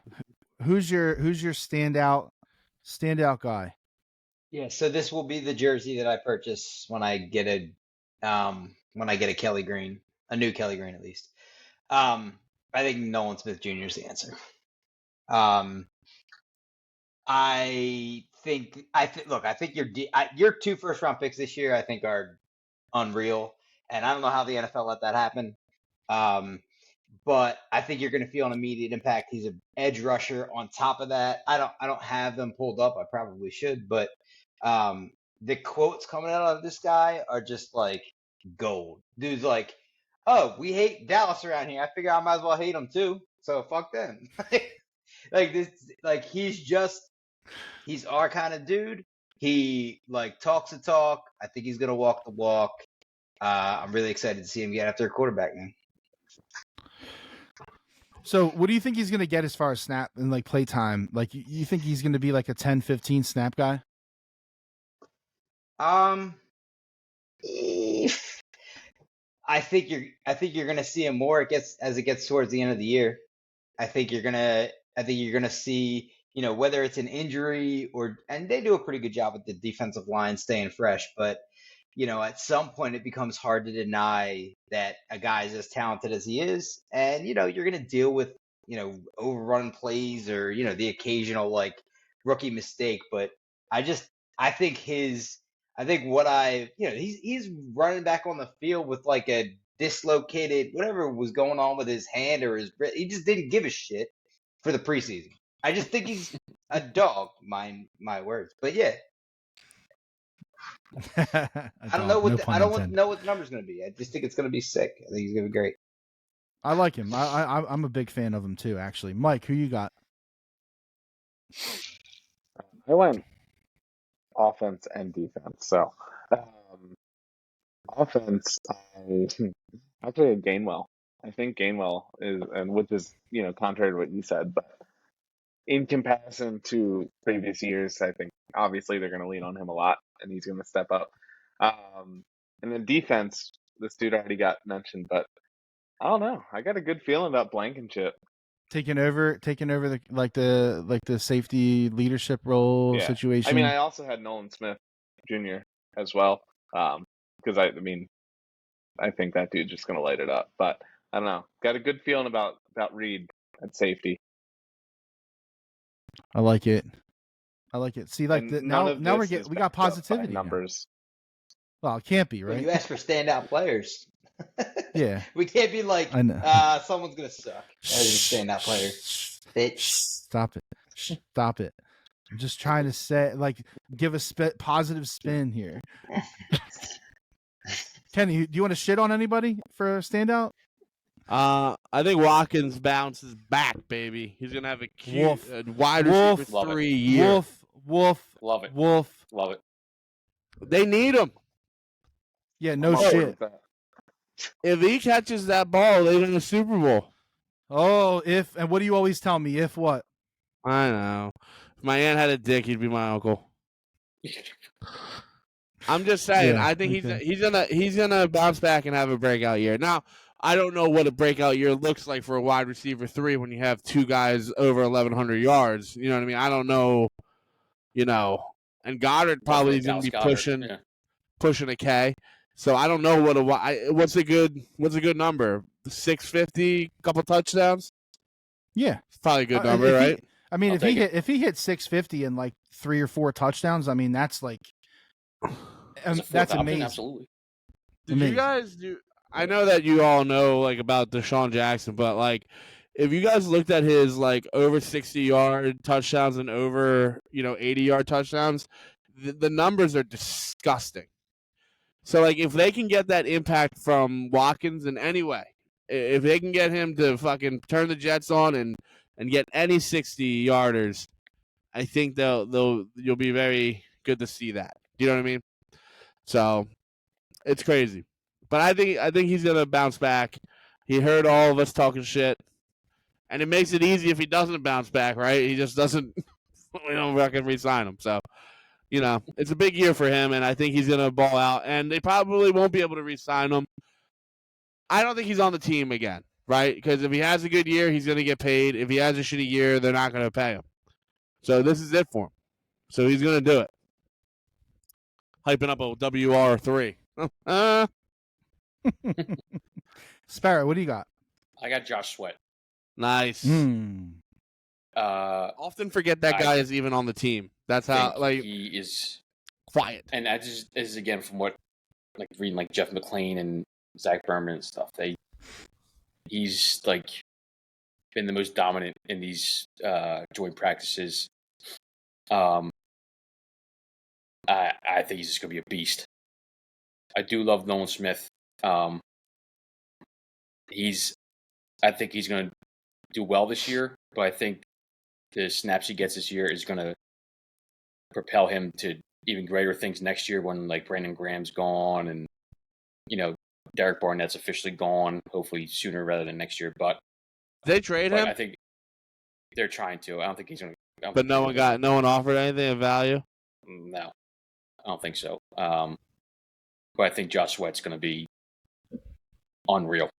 who's your standout guy? Yeah, so this will be the jersey that I purchase when I get a Kelly Green, a new Kelly Green at least. I think Nolan Smith Jr. is the answer. I think your 2 first-round picks this year I think are unreal, and I don't know how the NFL let that happen. But I think you're going to feel an immediate impact. He's an edge rusher. On top of that, I don't have them pulled up. I probably should, but the quotes coming out of this guy are just like gold. Dude's like, "Oh, we hate Dallas around here. I figure I might as well hate them too. So fuck them." Like this, like he's our kind of dude. He like talks the talk. I think he's gonna walk the walk. I'm really excited to see him get after a quarterback, man. So what do you think he's going to get as far as snap and like play time? Like you think he's going to be like a 10-15 snap guy? I think you're going to see him more as it gets towards the end of the year. I think you're going to see, you know, whether it's an injury and they do a pretty good job with the defensive line staying fresh, but you know, at some point it becomes hard to deny that a guy is as talented as he is. And, you know, you're going to deal with, you know, overrun plays or, you know, the occasional like rookie mistake. But I think he's running back on the field with like a dislocated, whatever was going on with his hand or he just didn't give a shit for the preseason. I just think he's a dog, my words. But yeah. I don't know what the number's going to be. I just think it's going to be sick. I think he's going to be great. I like him. I'm a big fan of him too, actually. Mike, who you got? I went offense and defense. So, offense, I actually had Gainwell. I think Gainwell is, and which is, you know, contrary to what you said, but in comparison to previous years, I think obviously they're going to lean on him a lot, and he's going to step up. And then defense, this dude already got mentioned, but I don't know. I got a good feeling about Blankenship taking over the safety leadership role situation. I mean, I also had Nolan Smith Jr. as well, because I think that dude's just going to light it up. But I don't know. Got a good feeling about Reed at safety. I like it. See, like now we got positivity numbers. Well, it can't be, right? Well, you asked for standout players. Yeah. We can't be like, someone's gonna suck as a standout player. Bitch. Stop it. I'm just trying to say, like, give a positive spin here. Kenny, do you want to shit on anybody for a standout? I think Watkins bounces back, baby. He's gonna have a wide receiver 3 year. Wolf. Love it. Wolf. Love it. They need him. Yeah, no shit. If he catches that ball, they win the Super Bowl. Oh, and what do you always tell me? If what? I know. If my aunt had a dick, he'd be my uncle. I'm just saying. Yeah, I think okay. he's gonna bounce back and have a breakout year. Now, I don't know what a breakout year looks like for a wide receiver 3 when you have 2 guys over 1,100 yards. You know what I mean? I don't know. And Goddard probably is gonna be pushing a K. So I don't know what's a good number. 650, couple touchdowns. Yeah, it's probably a good number, right? If he hit 650 and like 3 or 4 touchdowns, I mean that's like that's amazing. Absolutely. Did you guys do? I know that you all know like about Deshaun Jackson, but like if you guys looked at his like over 60-yard touchdowns and over 80-yard touchdowns, the numbers are disgusting. So like if they can get that impact from Watkins in any way, if they can get him to fucking turn the Jets on and get any 60-yarders, I think you'll be very good to see that. You know what I mean? So it's crazy. But I think he's gonna bounce back. He heard all of us talking shit. And it makes it easy if he doesn't bounce back, right? He just doesn't we don't fucking re-sign him. So it's a big year for him, and I think he's going to ball out. And they probably won't be able to re-sign him. I don't think he's on the team again, right? Because if he has a good year, he's going to get paid. If he has a shitty year, they're not going to pay him. So this is it for him. So he's going to do it. Hyping up a WR3. Sparrow, what do you got? I got Josh Sweat. Nice. Often forget that guy is even on the team. That's how he is quiet. And that just is again from what reading Jeff McClain and Zach Berman and stuff. He's been the most dominant in these joint practices. I think he's just gonna be a beast. I do love Nolan Smith. I think he's gonna do well this year, but I think the snaps he gets this year is gonna propel him to even greater things next year when Brandon Graham's gone and Derek Barnett's officially gone, hopefully sooner rather than next year. But they trade him? I think they're trying to. I don't think he's going to. But no one offered anything of value? No, I don't think so. But I think Josh Sweat's going to be unreal.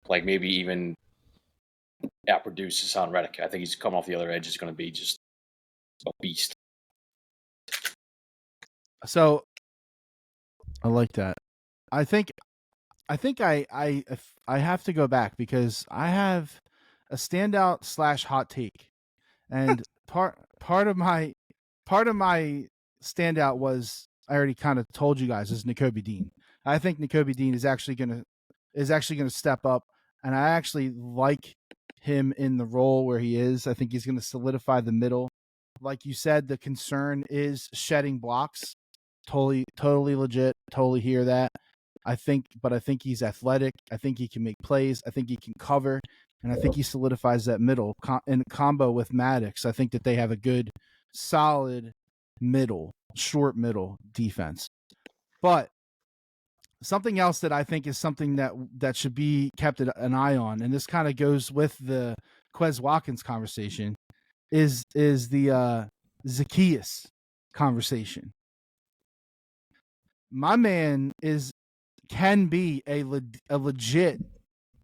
Maybe even outproduce Hassan Reddick. I think he's coming off the other edge. Is going to be just a beast. So I like that. I think I have to go back because I have a standout / hot take, and part of my standout was I already kind of told you guys is Nakobe Dean. I think Nakobe Dean is actually gonna step up, and I actually like him in the role where he is. I think he's gonna solidify the middle. Like you said, the concern is shedding blocks. Totally legit. Totally hear that. I think he's athletic. I think he can make plays. I think he can cover, and I think he solidifies that middle in combo with Maddox. I think that they have a good, solid short middle defense. But something else that I think is something that should be kept an eye on, and this kind of goes with the Quez Watkins conversation, is the Zacchaeus conversation. My man can be a legit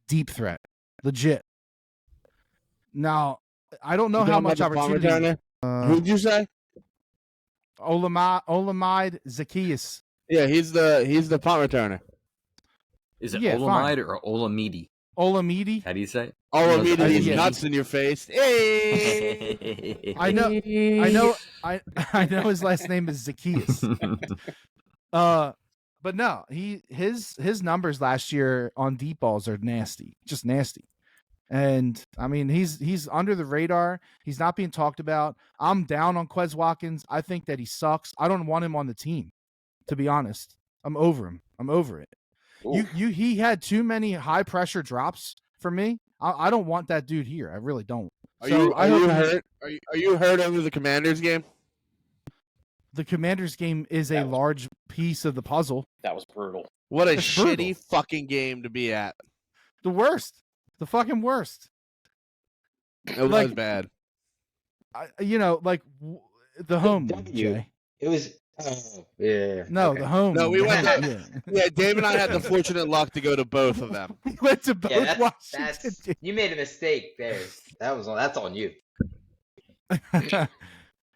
deep threat. Legit. Now, I don't know how much opportunity. Who'd you say? Olamide Zacchaeus. Yeah, he's the punt returner. Is it Olamide or Olamide? Olamide. How do you say it? Olamide is nuts in your face. Hey! I know his last name is Zacchaeus. But no, his numbers last year on deep balls are nasty, just nasty. And I mean, he's under the radar. He's not being talked about. I'm down on Quez Watkins. I think that he sucks. I don't want him on the team, to be honest. I'm over him. I'm over it. He had too many high pressure drops for me. I don't want that dude here. I really don't. Are you hurt? Are you hurt over the Commanders game? the Commanders game is a large piece of the puzzle. That was brutal. What a It's shitty brutal. fucking game to be at. The worst. The fucking worst. It was bad. The home W. one, Jay. It was. Yeah. No, okay. the home. No, we one. went. Yeah. Yeah, Dave and I had the fortunate luck to go to both of them. We went to both Yeah, Washington. you made a mistake there. That's on you.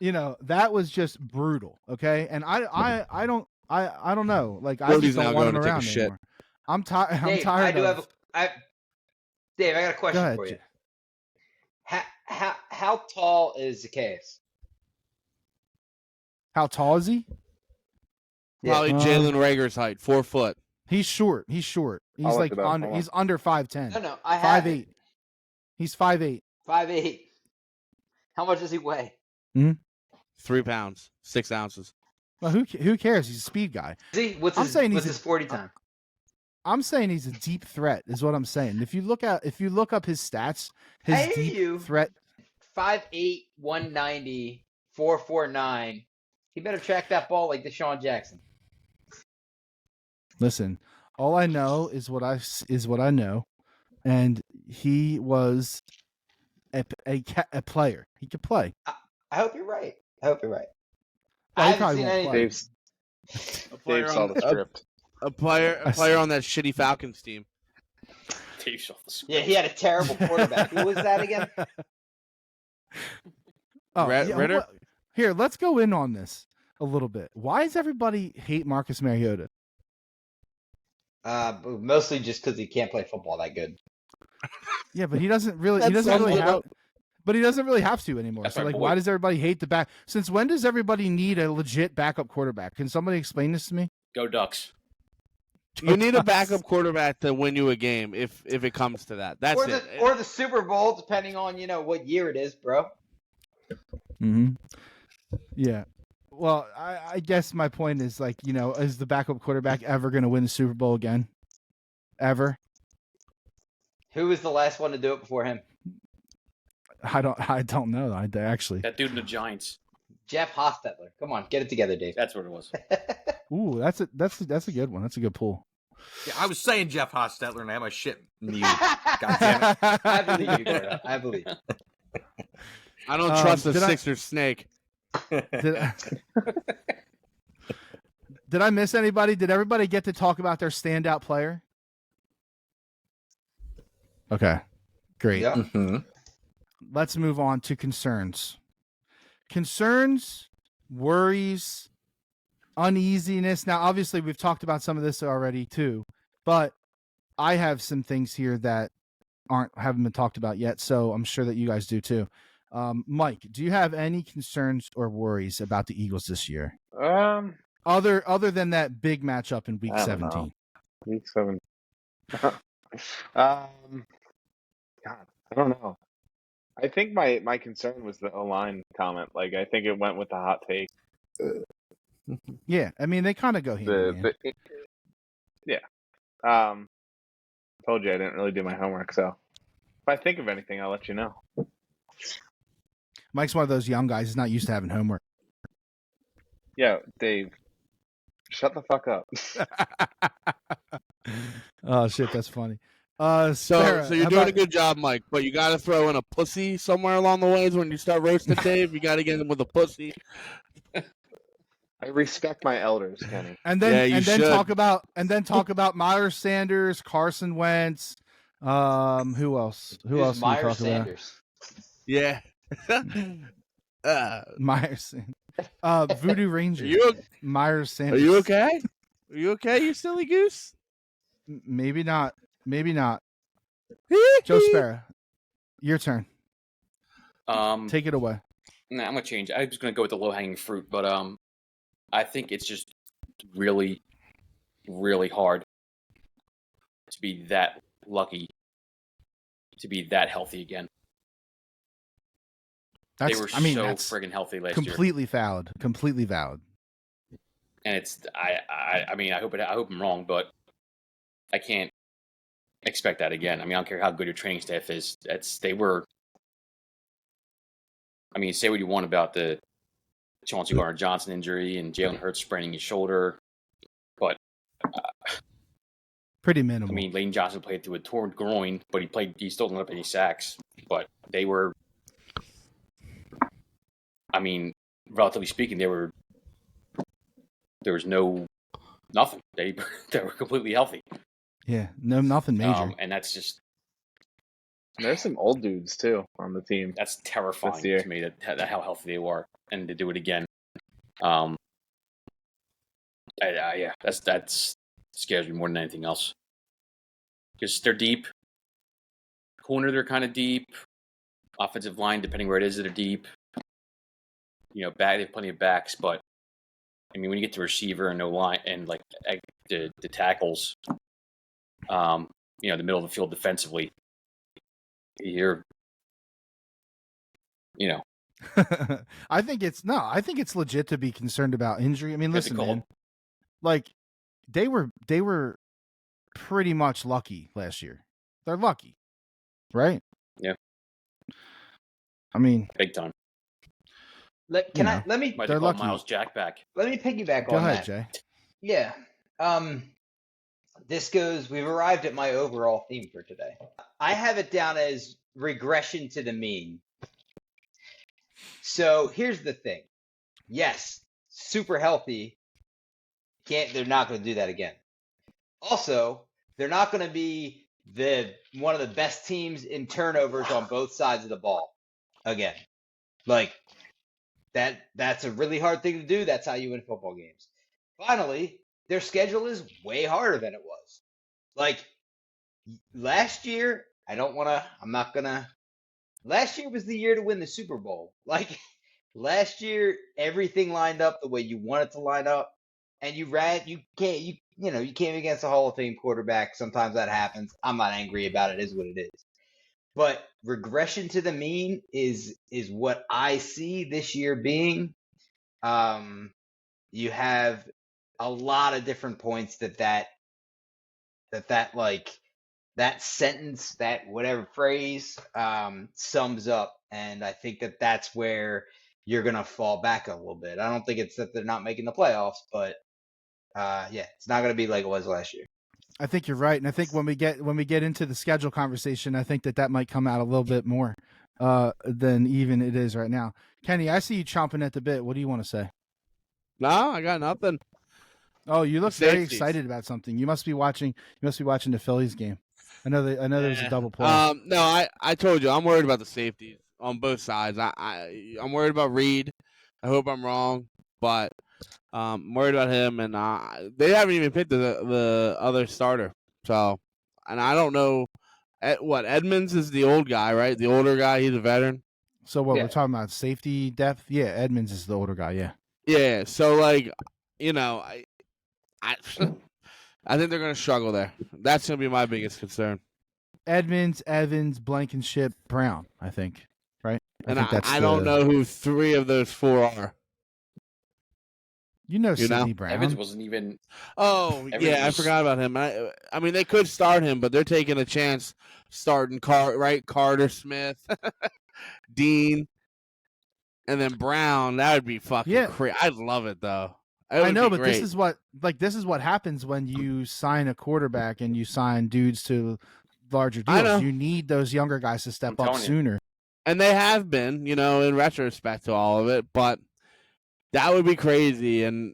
That was just brutal. Okay, and I don't know. Like I Brody's just don't now want him going to take a around shit. anymore. I'm tired. I'm Dave, tired of. Dave, I got a question Go ahead, for you. Jay. How tall is Zacchaeus? How tall is he? Probably Jalen Rager's height, 4 foot. He's short. He's short. He's I'll look like it up. Hold on. he's under 5'10". No, I have 5'8". He's 5'8". 5'8". How much does he weigh? 3 pounds, 6 ounces. Well, who cares? He's a speed guy. What's his 40 time? I'm saying he's a deep threat, is what I'm saying. If you look up his stats, his I hear deep you. threat. 5'8", 190, 449. He better track that ball like Deshaun Jackson. Listen, all I know is what I know, and he was a player. He could play. I hope you're right. Well, I he haven't probably seen won't anything. play. Dave saw the script. A player on that shitty Falcons team. Dave saw the script. Yeah, he had a terrible quarterback. Who was that again? Ritter? Well, here, let's go in on this a little bit. Why does everybody hate Marcus Mariota? Mostly just because he can't play football that good. Yeah, but he doesn't really. That's He doesn't really something have. about- But he doesn't really have to anymore. That's So, my like, boy. why does everybody hate the back? Since when does everybody need a legit backup quarterback? Can somebody explain this to me? Go Ducks. You need a backup quarterback to win you a game if it comes to that. That's it. Or the Super Bowl, depending on what year it is, bro. Mm-hmm. Yeah. Well, I guess my point is is the backup quarterback ever going to win the Super Bowl again? Ever? Who was the last one to do it before him? I don't know. I actually. That dude in the Giants. Jeff Hostetler. Come on, get it together, Dave. That's what it was. Ooh, that's a good one. That's a good pull. Yeah, I was saying Jeff Hostetler and I had my shit muted. God damn it. I believe you, Gordo. I believe. I don't trust the did I- Sixers snake. Did I miss anybody? Did everybody get to talk about their standout player? Okay, great. Yeah. Mm-hmm. Let's move on to concerns. Concerns, worries, uneasiness. Now, obviously, we've talked about some of this already too, but I have some things here that haven't been talked about yet, so I'm sure that you guys do too. Mike, do you have any concerns or worries about the Eagles this year? Other than that big matchup in Week I don't 17. know. Week 7. God, I don't know. I think my concern was the O-line comment. Like, I think it went with the hot take. Yeah, I mean they kind of go hand in hand. Yeah. Told you I didn't really do my homework, so if I think of anything, I'll let you know. Mike's one of those young guys. He's not used to having homework. Yeah, Dave, shut the fuck up. Oh shit, that's funny. So Sarah, you're how doing about- a good job, Mike. But you got to throw in a pussy somewhere along the ways when you start roasting Dave. You got to get him with a pussy. I respect my elders, Kenny. And then Yeah, you and then should. talk about Myers Sanders, Carson Wentz. Who else? Who Who's else? Can we Myers talk Sanders? Yeah. about? Myers. Voodoo Ranger. Myers Are Sanders. you okay? Are you okay, you silly goose? Maybe not. Maybe not. Joe Sparrow, your turn. Take it away. Nah, I'm gonna change. I was gonna go with the low hanging fruit, but I think it's just really, really hard to be that lucky to be that healthy again. That's, They were that's friggin' healthy last year, completely valid. Completely valid. and it's I mean I hope I'm wrong, but I can't expect that again. I mean I don't care how good your training staff is. They were. I mean, say what you want about the Chauncey Gardner-Johnson injury and Jalen Hurts spraining his shoulder. But pretty minimal. I mean, Lane Johnson played through a torn groin, but he still didn't have any sacks. But they were, I mean, relatively speaking, there was nothing. They were completely healthy. Yeah, nothing major. And that's just. There's some old dudes too on the team. That's terrifying to me that how healthy they were, and to do it again. Yeah, that's scares me more than anything else. Because they're deep. Corner, they're kind of deep. Offensive line, depending where it is, they're deep. Back, they have plenty of backs, but I mean, when you get to receiver and no line and like the tackles, the middle of the field defensively, I think it's legit to be concerned about injury. I mean, listen, man, like they were pretty much lucky last year. They're lucky, right? Yeah. I mean, big time. Let me they're lucky. Miles Jack back. Let me piggyback Go on ahead, that. Jay. Yeah. We've arrived at my overall theme for today. I have it down as regression to the mean. So here's the thing. Yes, super healthy. They're not going to do that again. Also, they're not going to be one of the best teams in turnovers on both sides of the ball again. Like that's a really hard thing to do. That's how you win football games. Finally, their schedule is way harder than it was. Like last year, last year was the year to win the Super Bowl. Like last year, everything lined up the way you want it to line up. And you came against a Hall of Fame quarterback. Sometimes that happens. I'm not angry about it. It is what it is. But regression to the mean is what I see this year being. You have a lot of different points that sentence, that whatever phrase, sums up. And I think that's where you're going to fall back a little bit. I don't think it's that they're not making the playoffs, but it's not going to be like it was last year. I think you're right, and I think when we get into the schedule conversation, I think that might come out a little bit more than even it is right now. Kenny, I see you chomping at the bit. What do you want to say? No, I got nothing. Oh, you look very excited about something. You must be watching the Phillies game. I know there's a double play. No, I told you I'm worried about the safeties on both sides. I'm worried about Reed. I hope I'm wrong, but I'm worried about him, and they haven't even picked the other starter. So, and I don't know Edmonds is the old guy, right? The older guy. He's a veteran. So what we're talking about safety depth? Yeah, Edmonds is the older guy. Yeah. Yeah. So I I think they're going to struggle there. That's going to be my biggest concern. Edmonds, Evans, Blankenship, Brown. I think, right? I don't know who three of those four are. Sidney Brown. Evans wasn't even. Oh, I forgot about him. I mean, they could start him, but they're taking a chance starting Carter Smith, Dean, and then Brown. That would be fucking crazy. I'd love it though. I know, but this is what happens when you sign a quarterback and you sign dudes to larger deals. You need those younger guys to step up sooner. And they have been, in retrospect to all of it, but that would be crazy. And,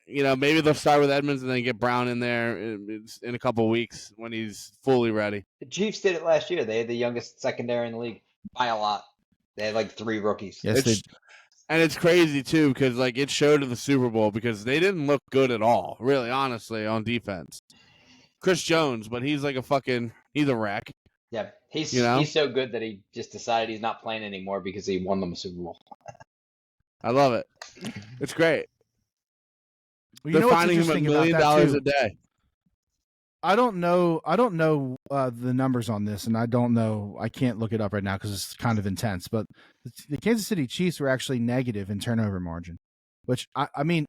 maybe they'll start with Edmonds and then get Brown in there in a couple of weeks when he's fully ready. The Chiefs did it last year. They had the youngest secondary in the league by a lot. They had like 3 rookies. Yes, and it's crazy, too, because it showed in the Super Bowl because they didn't look good at all, really, honestly, on defense. Chris Jones, but he's like he's a wreck. Yeah, he's so good that he just decided he's not playing anymore because he won them a Super Bowl. I love it. It's great. Well, they're finding him $1 million a day. I don't know the numbers on this, and I can't look it up right now because it's kind of intense. But the Kansas City Chiefs were actually negative in turnover margin, which I mean,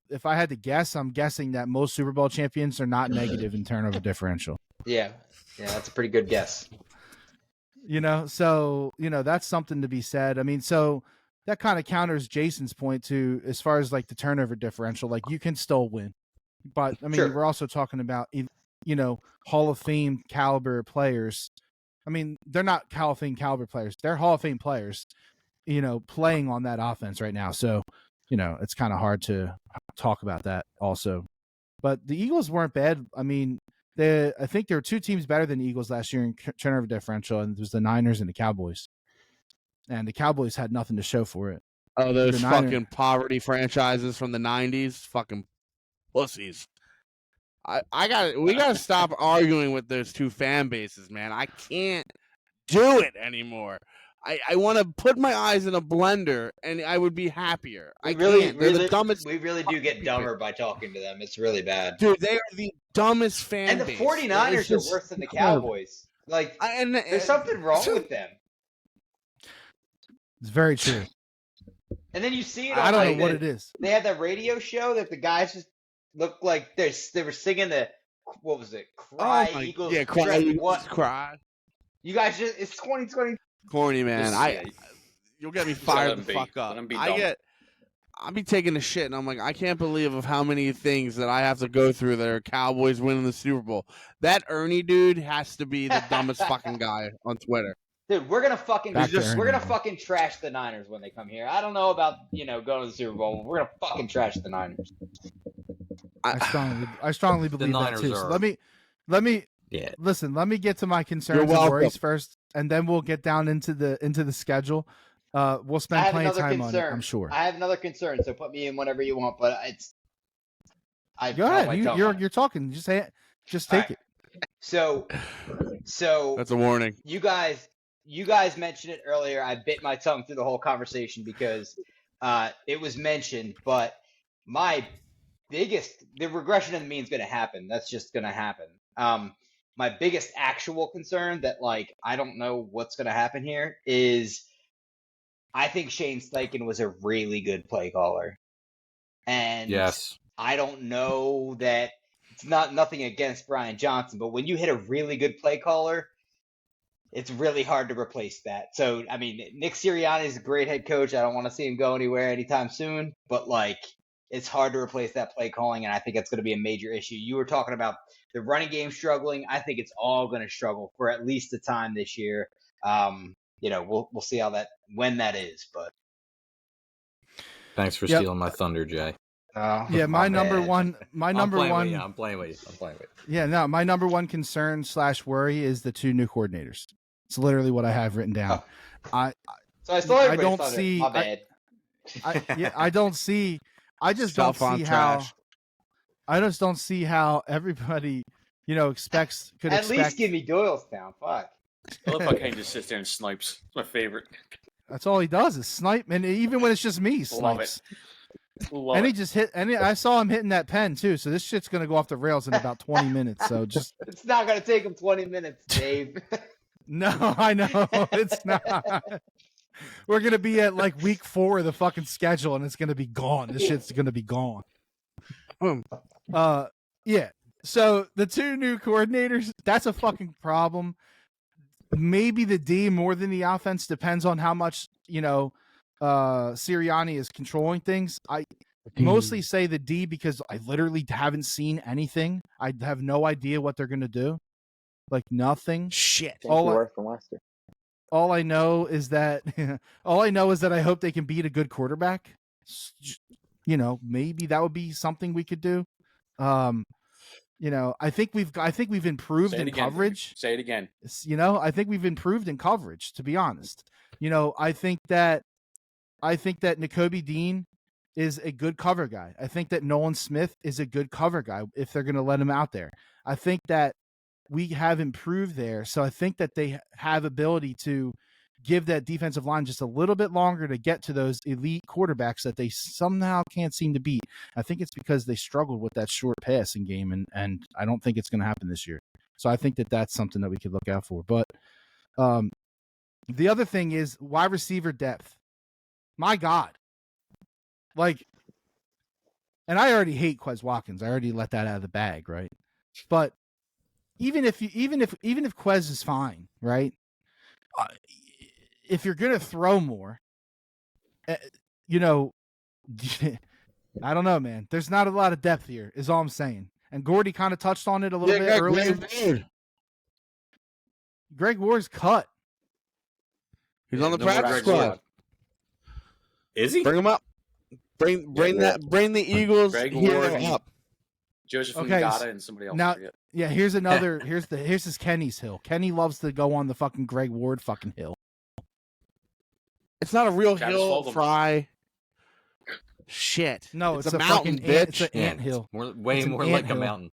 if I had to guess, I'm guessing that most Super Bowl champions are not negative in turnover differential. Yeah, that's a pretty good guess. So that's something to be said. I mean, so that kind of counters Jason's point too, as far as like the turnover differential. Like you can still win, but I mean, Sure. we're also talking about, you know, Hall of Fame caliber players. I mean, they're not Hall of Fame caliber players; they're Hall of Fame players. You know, playing on that offense right now. So, you know, it's kind of hard to talk about that also. But the Eagles weren't bad. I mean, I think there were two teams better than the Eagles last year in turnover differential, and it was the Niners and the Cowboys. And the Cowboys had nothing to show for it. Oh, those fucking poverty franchises from the 90s, fucking pussies. We gotta stop arguing with those two fan bases, man. I can't do it anymore. I want to put my eyes in a blender and I would be happier. We really do get dumber by talking to them. It's really bad. Dude, they are the dumbest fan base. And the 49ers are worse than the Cowboys. Like, there's something wrong with them. It's very true. And then you see it. I don't know what it is. They had that radio show that the guys just looked like they were singing the, what was it? Cry Eagles. Yeah, Cry Eagles. Cry. You guys just, it's 2020. Corny, man. You'll get me fired the fuck up. I'll be taking a shit, and I'm like, I can't believe of how many things that I have to go through that are Cowboys winning the Super Bowl. That Ernie dude has to be the dumbest fucking guy on Twitter. Dude, we're gonna fucking trash the Niners when they come here. I don't know about going to the Super Bowl. We're gonna fucking trash the Niners. I strongly believe that too. So let me listen. Let me get to my concerns and worries first, and then we'll get down into the schedule. We'll spend plenty of time on it, I'm sure. I have another concern, so put me in whenever you want. But go ahead. You're talking. Just take it. So that's a warning. You guys mentioned it earlier. I bit my tongue through the whole conversation because it was mentioned. But the regression of the mean is going to happen. That's just going to happen. My biggest actual concern that I don't know what's going to happen here is I think Shane Steichen was a really good play caller. And yes, I don't know that it's nothing against Brian Johnson, but when you hit a really good play caller, it's really hard to replace that. So, I mean, Nick Sirianni is a great head coach. I don't want to see him go anywhere anytime soon, but it's hard to replace that play calling, and I think that's going to be a major issue. You were talking about the running game struggling. I think it's all going to struggle for at least a time this year. We'll see when that is. But thanks for stealing my thunder, Jay. My number one. I'm playing with you. Yeah, no, my number one concern / worry is the two new coordinators. It's literally what I have written down. I don't see. My bad. I don't see. I just don't see how. I just don't see how everybody, expects. At least give me Doylestown. Fuck. I love how Kane just sits there and snipes. It's my favorite. That's all he does is snipe, and even when it's just me, snipes. Love and it. he just hit, and I saw him hitting that pen too. So this shit's gonna go off the rails in about 20 minutes. So it's not gonna take him 20 minutes, Dave. No, I know it's not. We're gonna be at week 4 of the fucking schedule, and it's gonna be gone. This shit's gonna be gone. Yeah. So the two new coordinators, that's a fucking problem. Maybe the D more than the offense, depends on how much Sirianni is controlling things. I mostly say the D because I literally haven't seen anything. I have no idea what they're gonna do. Nothing. Shit. All I know is that I hope they can beat a good quarterback. Maybe that would be something we could do. I think we've improved in coverage. Say it again. I think we've improved in coverage, to be honest. I think that Nakobe Dean is a good cover guy. I think that Nolan Smith is a good cover guy if they're going to let him out there. I think that we have improved there. So I think that they have ability to give that defensive line just a little bit longer to get to those elite quarterbacks that they somehow can't seem to beat. I think it's because they struggled with that short passing game, and I don't think it's going to happen this year. So I think that that's something that we could look out for. But the other thing is wide receiver depth. My God. And I already hate Quez Watkins. I already let that out of the bag, right? But even if Quez is fine, right? If you're gonna throw more, you know, I don't know, man. There's not a lot of depth here, is all I'm saying. And Gordy kind of touched on it a little bit earlier. Greg Ward's cut. He's on the practice squad. Is he? Bring him up. Bring the Eagles up. Joseph Ngata and somebody else. Now, yeah, here's this Kenny's hill. Kenny loves to go on the fucking Greg Ward fucking hill. It's not a real hill, Fry. Shit. No, it's a mountain, bitch. It's an ant hill. Way more like a mountain.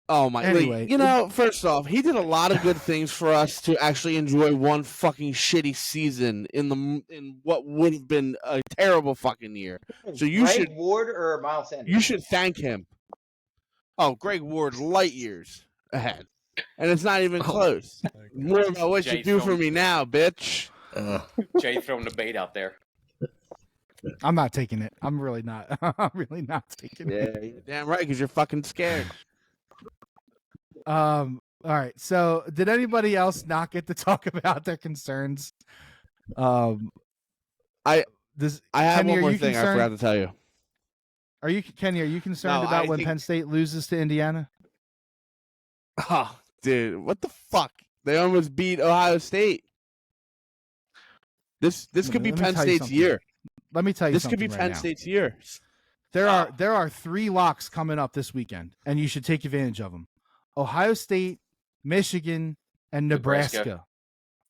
Oh my! Anyway, first off, he did a lot of good things for us to actually enjoy one fucking shitty season in what would have been a terrible fucking year. So Greg Ward or Miles Sanders? You should thank him. Oh, Greg Ward, light years ahead, and it's not even close. More about what you do for me now, bitch. Jay throwing the bait out there. I'm not taking it. I'm really not. I'm really not taking it. Yeah, damn right, because you're fucking scared. All right. So, did anybody else not get to talk about their concerns? I have Kenny, one more thing I forgot to tell you. Kenny? Are you concerned about when Penn State loses to Indiana? Oh, dude, what the fuck? They almost beat Ohio State. This could be Penn State's year. Let me tell you something. This could be Penn State's year. There are 3 locks coming up this weekend, and you should take advantage of them. Ohio State, Michigan, and Nebraska.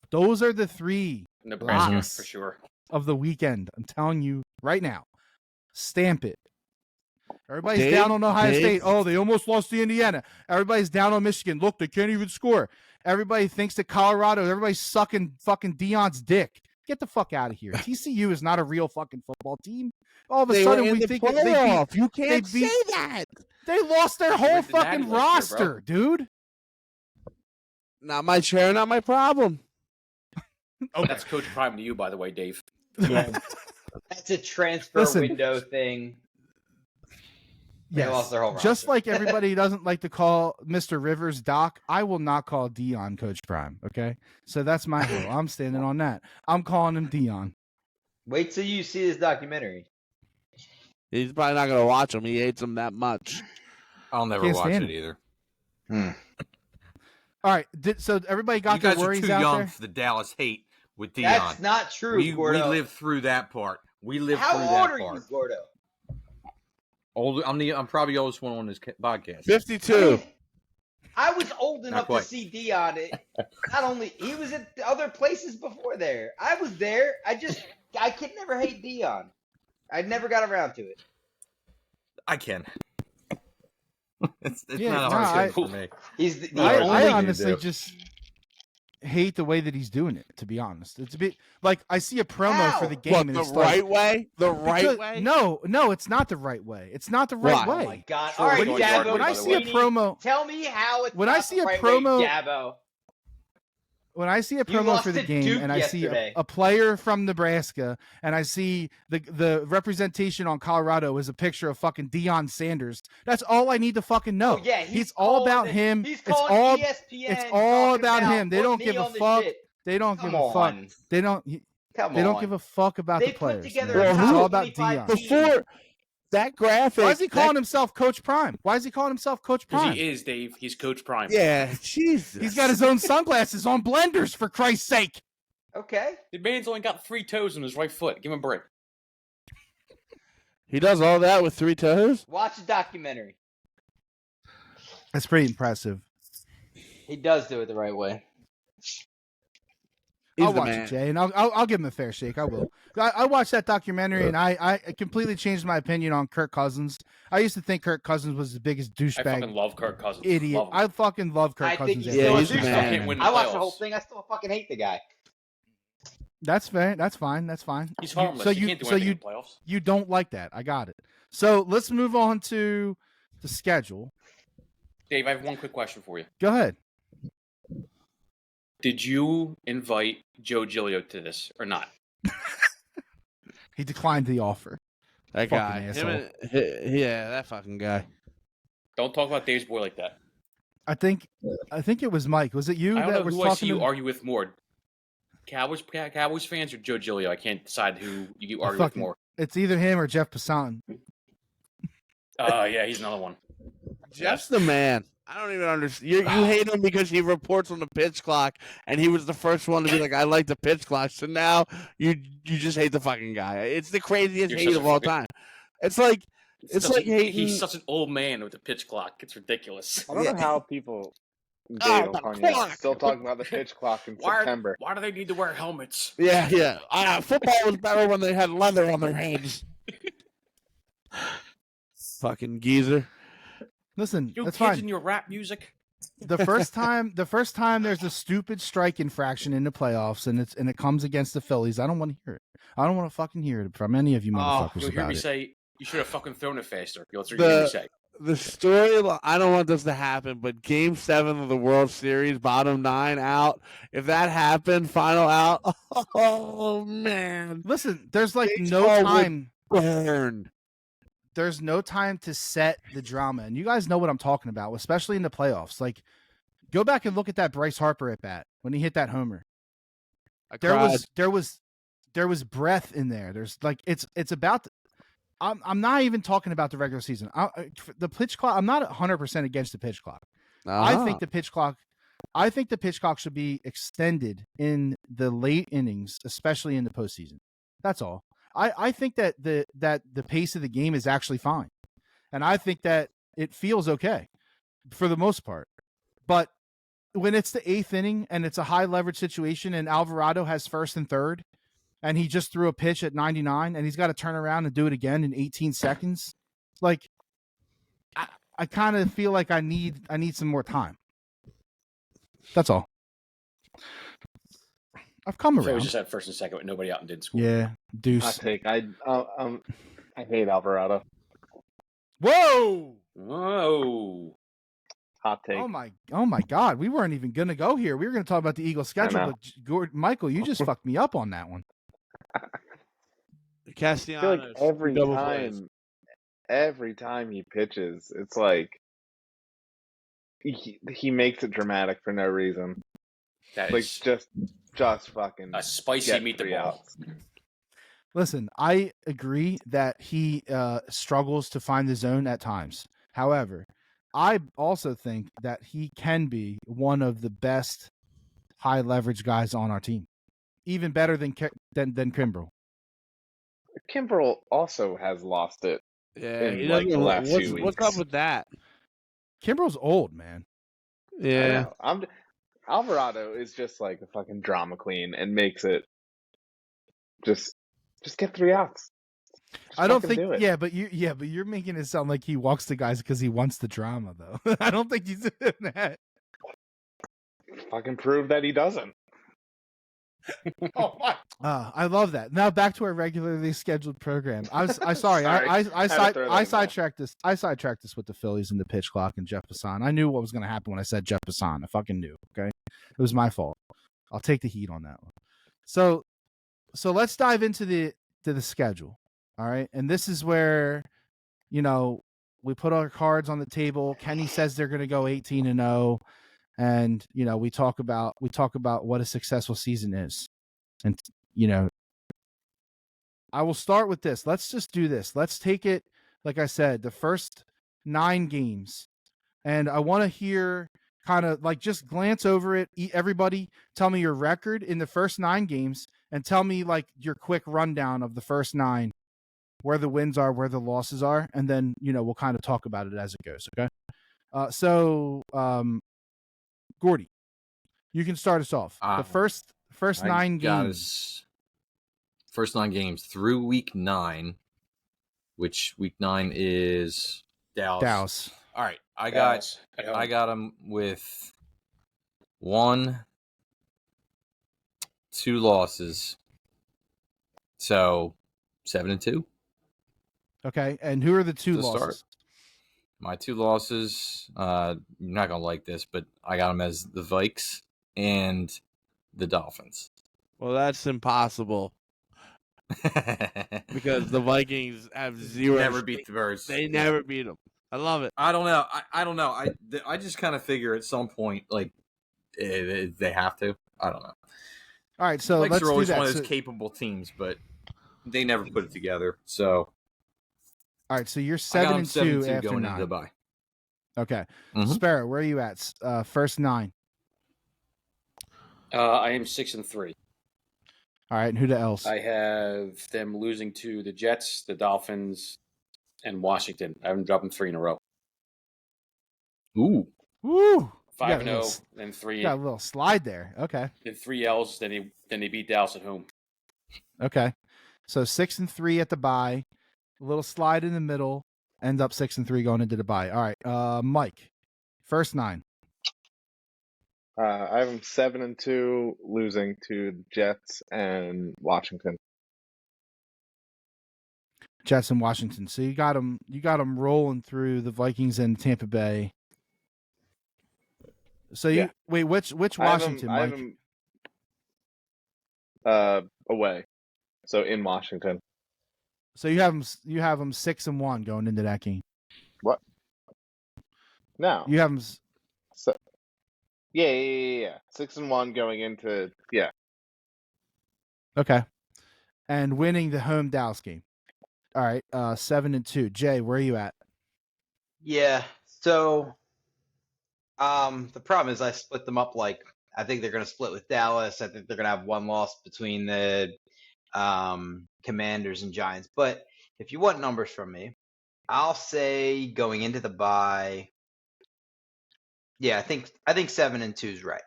Those are the 3 locks for sure of the weekend. I'm telling you right now. Stamp it. Everybody's down on Ohio State. Oh, they almost lost to Indiana. Everybody's down on Michigan. Look, they can't even score. Everybody thinks that Colorado, everybody's sucking fucking Deion's dick. Get the fuck out of here. TCU is not a real fucking football team. All of a sudden, we think they beat. You can't say that. They lost their whole fucking roster, dude. Not my chair, not my problem. Okay. That's Coach Prime to you, by the way, Dave. Yeah. That's a transfer window thing. They lost their whole roster. Just like everybody doesn't like to call Mr. Rivers Doc, I will not call Deion Coach Prime, okay? So that's my rule. I'm standing on that. I'm calling him Deion. Wait till you see this documentary. He's probably not going to watch him. He hates him that much. I'll never watch it either. All right. So everybody got their worries out there? You guys are too young for the Dallas hate with Deion. That's not true, Gordo. We lived through that part. How old are you, Gordo? Old. I'm probably the oldest one on this podcast. 52. I was old enough to see Deion. Not only he was at other places before there. I was there. I could never hate Deion. I never got around to it. I can. It's not a hard for me. I honestly just hate the way that he's doing it, to be honest. It's a bit like I see a promo for the game. What, and it's right way? The right way? No, it's not the right way. It's not the right way. Oh my God. All right, Dabo, when I see a promo, tell me how it's when not I see the a right promo, way, Dabo. When I see a promo for the game and I see a player from Nebraska and I see the representation on Colorado is a picture of fucking Deion Sanders, that's all I need to fucking know. Oh, yeah, it's all about him. It's all about him. They don't give a fuck. They don't give a fuck. They don't give a fuck about the players. It's all about Deion. Before that graphic. Why is he calling himself Coach Prime? Why is he calling himself Coach Prime? Because he is, Dave. He's Coach Prime. Yeah, Jesus. He's got his own sunglasses on blenders, for Christ's sake. Okay. The man's only got 3 toes on his right foot. Give him a break. He does all that with 3 toes? Watch the documentary. That's pretty impressive. He does do it the right way. I'll watch it, Jay, and I'll give him a fair shake. I will. I watched that documentary, and I completely changed my opinion on Kirk Cousins. I used to think Kirk Cousins was the biggest douchebag. I fucking love Kirk Cousins. Idiot. I fucking love Kirk Cousins. Yeah, he's a man. I watched the whole thing. I still fucking hate the guy. That's fair. That's fine. That's fine. He's harmless. You can't do anything in the playoffs. You don't like that. I got it. So let's move on to the schedule. Dave, I have one quick question for you. Go ahead. Did you invite Joe Giglio to this or not? He declined the offer. That guy. Yeah, that fucking guy. Don't talk about Dave's boy like that. I think it was Mike. Was it you that was who talking I see you to... argue with more. Cowboys fans or Joe Giglio? I can't decide who you argue with more. It's either him or Jeff Passan. Yeah, he's another one. Jeff's the man. I don't even understand. You hate him because he reports on the pitch clock, and he was the first one to be like, "I like the pitch clock." So now you just hate the fucking guy. It's the craziest hate of all time. It's like hating. He's such an old man with the pitch clock. It's ridiculous. I don't know how people Dave still talking about the pitch clock in September. Why do they need to wear helmets? Yeah. Football was better when they had leather on their hands. Fucking geezer. Listen, you that's kids fine. in your rap music. The first time there's a stupid strike infraction in the playoffs and it comes against the Phillies, I don't want to hear it. I don't want to fucking hear it from any of you motherfuckers. You'll hear about me it. say you should have fucking thrown it faster. You'll hear me say. The story, I don't want this to happen, but Game 7 of the World Series, bottom 9 out. If that happened, final out. Oh man! Listen, there's like no time. Burn. There's no time to set the drama, and you guys know what I'm talking about, especially in the playoffs. Like, go back and look at that Bryce Harper at bat when he hit that homer. There was breath in there. There's like it's about. I'm not even talking about the regular season. The pitch clock. I'm not 100% against the pitch clock. I think the pitch clock should be extended in the late innings, especially in the postseason. That's all. I think that the pace of the game is actually fine, and I think that it feels okay for the most part. But when it's the 8th inning and it's a high leverage situation, and Alvarado has first and third, and he just threw a pitch at 99, and he's got to turn around and do it again in 18 seconds, like I kind of feel like I need some more time. That's all. I've come around. So we just had first and second with nobody out and didn't score. Yeah, deuce. I hate Alvarado. Whoa! Hot take. Oh my God! We weren't even gonna go here. We were gonna talk about the Eagles' schedule, but Michael, you just fucked me up on that one. Castellanos. I feel like every time he pitches, it's like he makes it dramatic for no reason. That like is just fucking a spicy meat the ball. Listen, I agree that he struggles to find the zone at times. However, I also think that he can be one of the best high leverage guys on our team, even better than Kimbrel. Kimbrel also has lost it. Yeah, in like the last few weeks. What's up with that? Kimbrel's old, man. Yeah, Alvarado is just like a fucking drama queen and makes it just get 3 outs. I don't think. But you're making it sound like he walks the guys because he wants the drama, though. I don't think he's doing that. Fucking prove that he doesn't. Oh my! I love that. Now back to our regularly scheduled program. I sidetracked this. I sidetracked this with the Phillies and the pitch clock and Jeff Passan. I knew what was going to happen when I said Jeff Passan. I fucking knew. Okay, it was my fault. I'll take the heat on that one. So let's dive into the schedule. All right, and this is where, we put our cards on the table. Kenny says they're going to go 18-0. And, we talk about what a successful season is. And, I will start with this. Let's just do this. Let's take it, like I said, the first 9 games. And I want to hear kind of like just glance over it. Everybody tell me your record in the first 9 games and tell me like your quick rundown of the first 9, where the wins are, where the losses are. And then, we'll kind of talk about it as it goes. Okay. Gordy, you can start us off. The first 9 games. First 9 games through week 9, which week 9 is Dallas. All right, I got them with 1, 2 losses, so 7-2. Okay, and who are the 2 losses? Start. My 2 losses, you're not going to like this, but I got them as the Vikes and the Dolphins. Well, that's impossible. Because the Vikings have 0. Never beat the Birds. They never beat them. I love it. I don't know. I don't know. I just kind of figure at some point, like, they have to. I don't know. All right, so Vikings let's are always do that. one of those capable teams, but they never put it together. So, all right, so you're I got 7-2 7-2 after going 9. into the bye. Okay, Mhm. Sparrow, where are you at? First 9. I am 6-3. All right, and who else? I have them losing to the Jets, the Dolphins, and Washington. I have them dropping 3 in a row. Ooh. Woo! 5-0, then 3. Got a little slide there. Okay. Then 3 L's. Then they beat Dallas at home. Okay. So 6-3 at the bye. A little slide in the middle. End up 6-3 going into the bye. All right. Mike, first 9. I have them 7-2, losing to the Jets and Washington. Jets and Washington. So you got them rolling through the Vikings and Tampa Bay. So you wait, which Washington, I have Mike? them, away. So in Washington. So you have them 6-1 going into that game. What? No. You have them. So, yeah. 6-1 going into Okay. And winning the home Dallas game. All right. 7-2. Jay, where are you at? Yeah. So, the problem is I split them up. Like, I think they're going to split with Dallas. I think they're going to have one loss between the Commanders and Giants. But if you want numbers from me, I'll say going into the bye. Yeah, I think 7-2 is right.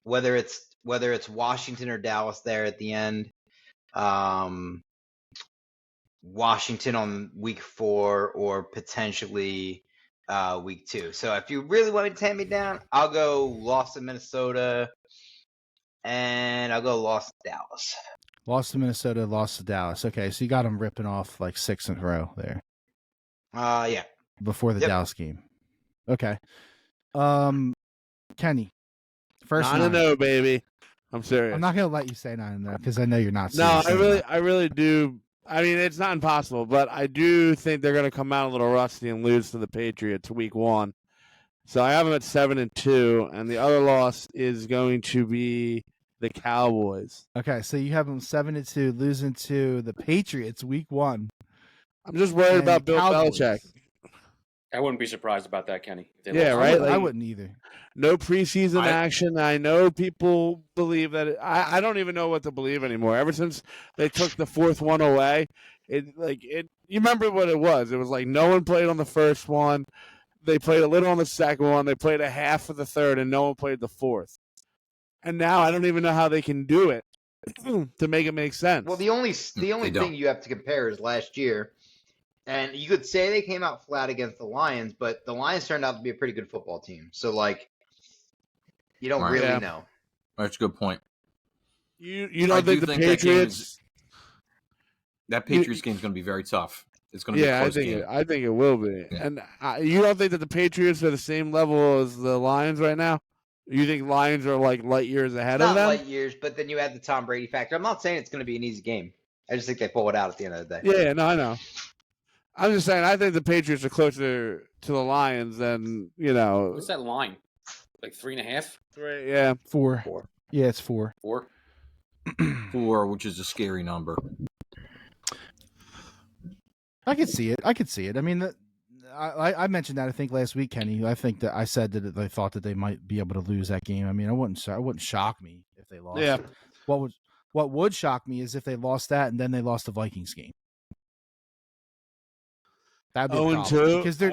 Whether it's Washington or Dallas there at the end. Washington on week 4 or potentially week 2. So if you really want me to tamp me down, I'll go loss to Minnesota and I'll go loss to Dallas. Lost to Minnesota, lost to Dallas. Okay, so you got them ripping off like 6 in a row there. Yeah. Before the Dallas game. Okay. Kenny, first 9-0, baby. I'm serious. I'm not gonna let you say 9-0 because I know you're not. No, I really do. I mean, it's not impossible, but I do think they're going to come out a little rusty and lose to the Patriots week 1. So I have them at 7-2, and the other loss is going to be the Cowboys. Okay, so you have them 7-2, losing to the Patriots week 1. I'm just worried about Bill Belichick. I wouldn't be surprised about that, Kenny. Yeah, right. I wouldn't either. No preseason action. I know people believe that. I don't even know what to believe anymore. Ever since they took the 4th one away, you remember what it was? It was like no one played on the first one. They played a little on the second one. They played a half of the third, and no one played the 4th. And now I don't even know how they can do it to make it make sense. Well, the only thing you have to compare is last year. And you could say they came out flat against the Lions, but the Lions turned out to be a pretty good football team. So, like, you don't really know. That's a good point. You don't think the Patriots? That Patriots game is going to be very tough. It's going to be a close game. I think it will be. Yeah. And you don't think that the Patriots are the same level as the Lions right now? You think Lions are like light years ahead of them? Not light years, but then you add the Tom Brady factor. I'm not saying it's going to be an easy game. I just think they pull it out at the end of the day. Yeah, no, I know. I'm just saying, I think the Patriots are closer to the Lions than, What's that line? Like 3.5? 3, yeah. 4. 4. Yeah, it's 4. 4? 4, which is a scary number. I could see it. I mean, I mentioned that I think last week, Kenny. I think that I said that I thought that they might be able to lose that game. I mean, it wouldn't shock me if they lost. Yeah. What would shock me is if they lost that and then they lost the Vikings game. That'd be 0-2 because they're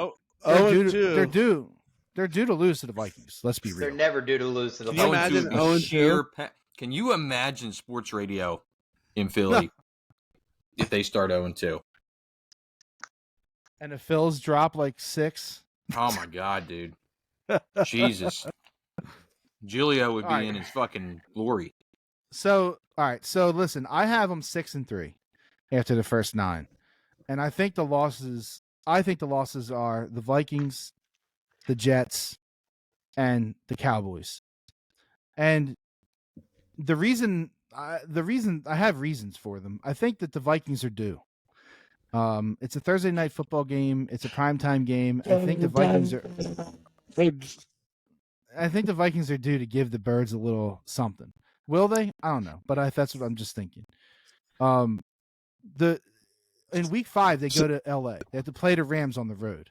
due to lose to the Vikings. Let's be real. They're never due to lose to the Vikings. Can you imagine 0-2? Can you imagine sports radio in Philly if they start 0-2? And the Phils drop like 6. Oh my God, dude! Jesus, Giulio would be in his fucking glory. So, all right. So, listen, I have them 6-3 after the first 9, and I think the losses are the Vikings, the Jets, and the Cowboys. And the reason I have reasons for them. I think that the Vikings are due. It's a Thursday night football game. It's a primetime game. I think the Vikings are due to give the Birds a little something. Will they? I don't know, but that's what I'm just thinking. In week 5 they go to LA. They have to play the Rams on the road.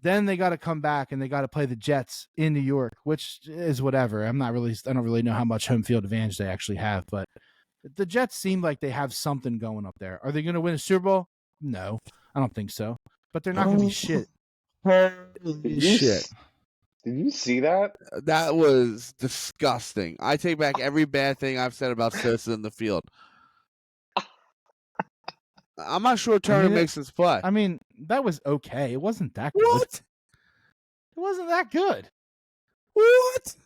Then they got to come back and they got to play the Jets in New York, which is whatever. I don't really know how much home field advantage they actually have, but the Jets seem like they have something going up there. Are they going to win a Super Bowl? No, I don't think so. But they're not going to be shit. Shit. Did you see that? That was disgusting. I take back every bad thing I've said about Sosa in the field. I'm not sure Turner makes this play. I mean, that was okay. It wasn't that good. What? It wasn't that good. What?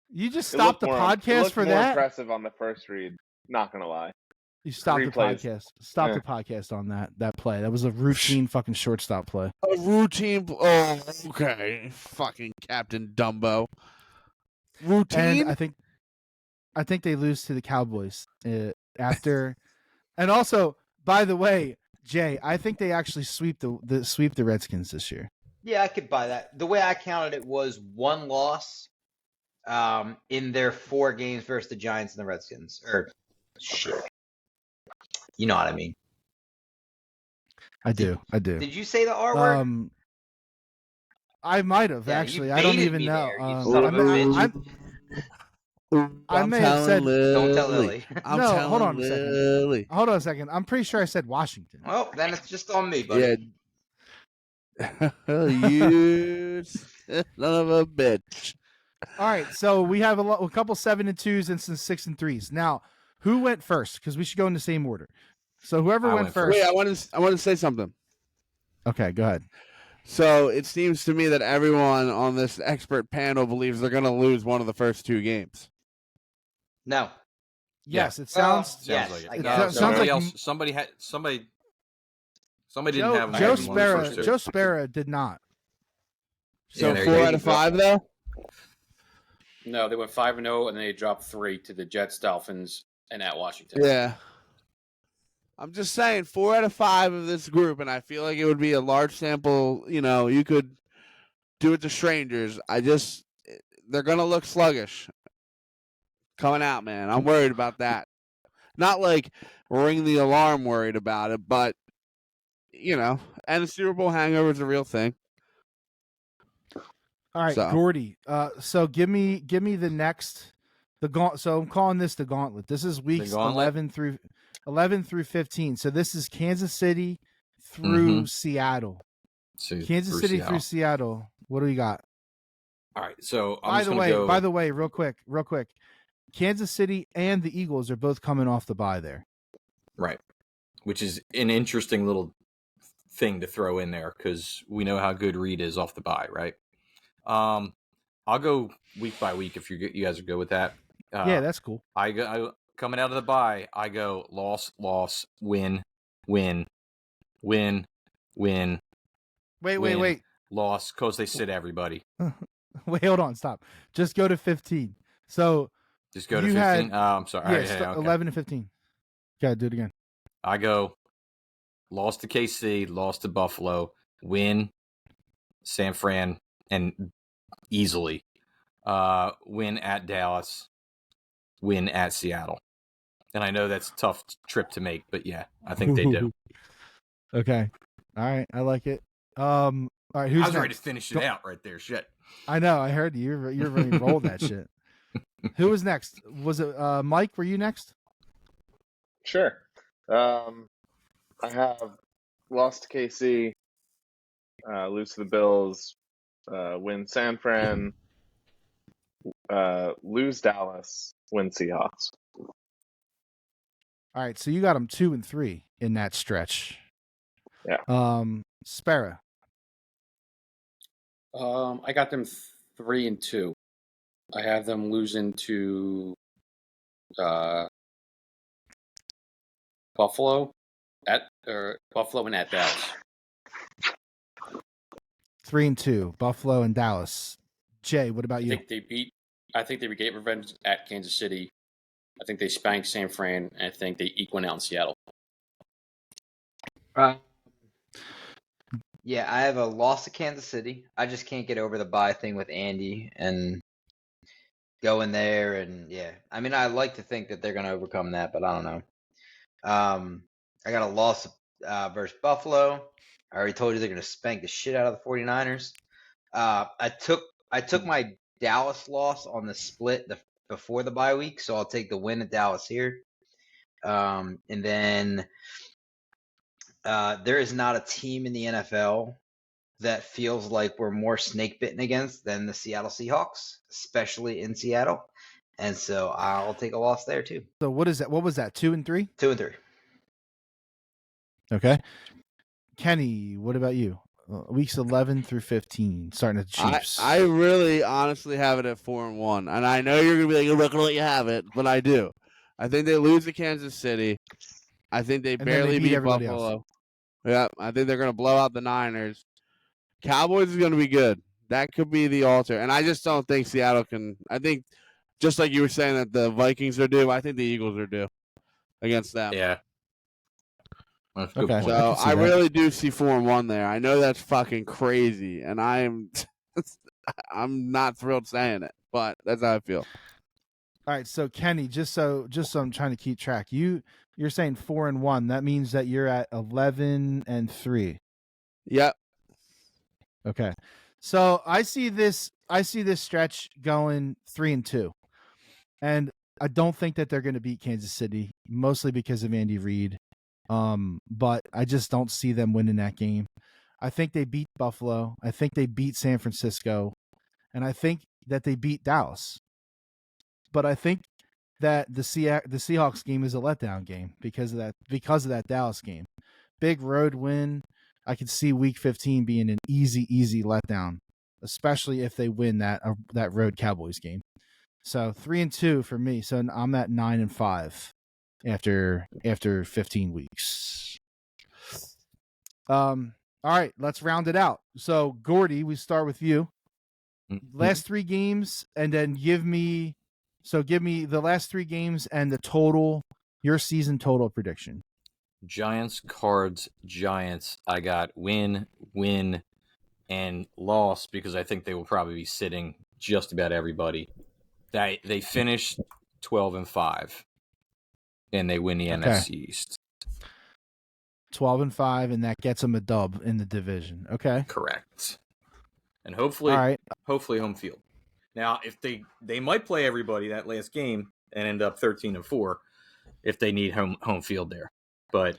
You just stopped the podcast for that? Impressive on the first read. Not gonna lie. You stopped the podcast. Stop the podcast on that play. That was a routine fucking shortstop play. A routine. Oh, okay. Fucking Captain Dumbo. Routine. And I think they lose to the Cowboys after. And also, by the way, Jay, I think they actually sweep the Redskins this year. Yeah, I could buy that. The way I counted it was 1 loss in their 4 games versus the Giants and the Redskins. Or shit. You know what I mean. I do. Did you say the R word? I might have actually. I don't even know. I may have said. Don't tell Lily. No, hold on a second. Hold on a second. I'm pretty sure I said Washington. Well, then it's just on me, buddy. Yeah. You son of a bitch. All right, so we have a couple 7-2s and some 6-3s. Now, who went first? Because we should go in the same order. So whoever went first. Wait, I want to say something. Okay, go ahead. So it seems to me that everyone on this expert panel believes they're going to lose one of the first 2 games. No. Yes, it sounds. Yes, like it sounds like somebody didn't have Joe Sparrow did not. So 4 out of 5 though. No, they went 5-0 and then they dropped 3 to the Jets, Dolphins, and at Washington. Yeah. I'm just saying 4 out of 5 of this group, and I feel like it would be a large sample. You know, you could do it to strangers. They're going to look sluggish coming out, man. I'm worried about that. Not like ring the alarm worried about it, but, you know, and the Super Bowl hangover is a real thing. All right, Gordy. So give me the next So I'm calling this the gauntlet. This is weeks 11 through 15. So this is Kansas City through Seattle. Kansas City through Seattle. What do we got? All right. So by the way, real quick. Kansas City and the Eagles are both coming off the bye there. Right. Which is an interesting little thing to throw in there because we know how good Reed is off the bye, right? I'll go week by week if you guys are good with that. Yeah, that's cool. I coming out of the bye, I go loss, win, win, win, win. Wait. Loss because they sit everybody. Wait, hold on, stop. Just go to 15. So just go to 15. I'm sorry. Yeah, 11 and 15. Okay, do it again. I go lost to KC, lost to Buffalo, win San Fran, and easily win at Dallas, win at Seattle. And I know that's a tough trip to make, but yeah, I think they do. Okay. All right. I like it. All right. Who's I was next? ready to finish it out right there. Shit. I know. I heard you. You're ready to roll that shit. Who was next? Was it Mike? Were you next? Sure. I have lost to KC, lose to the Bills, win San Fran, lose Dallas, win Seahawks. All right, so you got them 2 and 3 in that stretch. Yeah. Sparrow. I got them 3 and 2. I have them losing to Buffalo and at Dallas. 3 and 2, Buffalo and Dallas. Jay, what about you? I think they get revenge at Kansas City. I think they spanked San Fran, and I think they eke one out in Seattle. Yeah, I have a loss to Kansas City. I just can't get over the bye thing with Andy, and go in there and I mean, I like to think that they're going to overcome that, but I don't know. I got a loss versus Buffalo. I already told you they're going to spank the shit out of the 49ers. I took my Dallas loss on the split before the bye week, so I'll take the win at Dallas here. And then there is not a team in the NFL that feels like we're more snake bitten against than the Seattle Seahawks, especially in Seattle. And so I'll take a loss there too. So what is that? What was that? 2 and 3? 2 and 3. Okay. Kenny, what about you? Weeks 11 through 15, starting at the Chiefs. I really honestly have it at 4-1. And I know you're going to be like, you're not going to let you have it, but I do. I think they lose to Kansas City. I think they barely beat Buffalo. Else. Yeah, I think they're going to blow out the Niners. Cowboys is going to be good. That could be the altar. And I just don't think Seattle can. I think, just like you were saying that the Vikings are due, I think the Eagles are due against them. Yeah. Okay. So I really do see 4-1 there. I know that's fucking crazy, and I'm not thrilled saying it, but that's how I feel. All right, so Kenny, just so I'm trying to keep track. You're saying 4-1. That means that you're at 11 and 3. Yep. Okay. So I see this stretch going 3 and 2. And I don't think that they're going to beat Kansas City, mostly because of Andy Reid. But I just don't see them winning that game. I think they beat Buffalo. I think they beat San Francisco, and I think that they beat Dallas. But I think that the Seahawks game is a letdown game because of that Dallas game. Big road win. I could see Week 15 being an easy letdown, especially if they win that road Cowboys game. So 3 and 2 for me. So I'm at 9 and 5 after 15 weeks. All right, let's round it out. So Gordy, we start with you. Last 3 games, and then give me the last 3 games and the total, your season total prediction. Giants, Cards, Giants. I got win, and loss because I think they will probably be sitting just about everybody. They finished 12 and 5, and they win the NFC East. 12 and 5, and that gets them a dub in the division. Okay, correct. And hopefully home field. Now, if they might play everybody that last game and end up 13 and 4, if they need home field there. But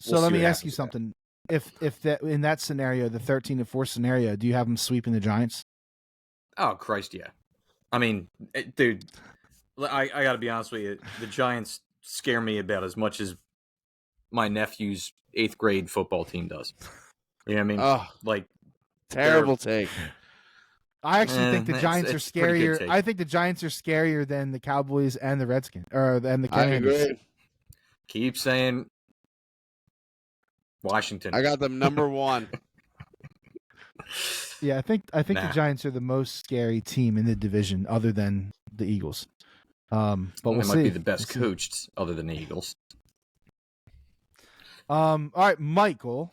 so let me ask you something. If that in that scenario, the 13 and 4 scenario, do you have them sweeping the Giants? Oh Christ, yeah. I mean, dude, I got to be honest with you. The Giants scare me about as much as my nephew's 8th grade football team does. You know what I mean? Oh, like terrible take. I actually think the Giants are scarier. I think the Giants are scarier than the Cowboys and the Redskins, or than the Commanders. I agree. Keep saying Washington. I got them number 1. Yeah, I think the Giants are the most scary team in the division, other than the Eagles. But we'll see. Might be the best coached, other than the Eagles. All right, Michael.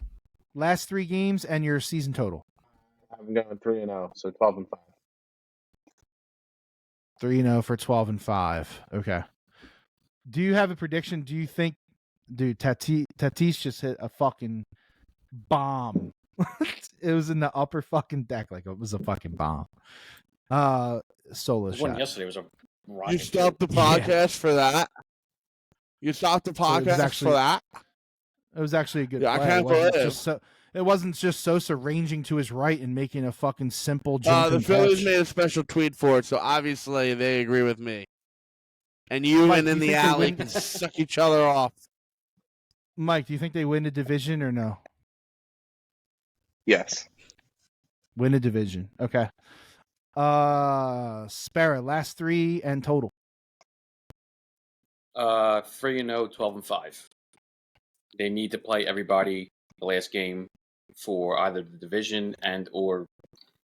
Last 3 games and your season total. I'm going 3-0, so 12 and 5. 3-0 for 12 and 5. Okay. Do you have a prediction? Do you think, dude, Tatis just hit a fucking bomb? It was in the upper fucking deck, like it was a fucking bomb. Solo shot. Yesterday was a rocket. You stopped the podcast for that? You stopped the podcast for that? It was actually a good play. I can't believe it wasn't just Sosa ranging to his right and making a fucking simple jump. The Phillies made a special tweet for it, so obviously they agree with me. And you Mike, and in the alley can suck each other off. Mike, do you think they win the division or no? Yes. Win the division. Okay. Sparrow, last 3 and total. 3-0, 12 and 5. They need to play everybody the last game for either the division and or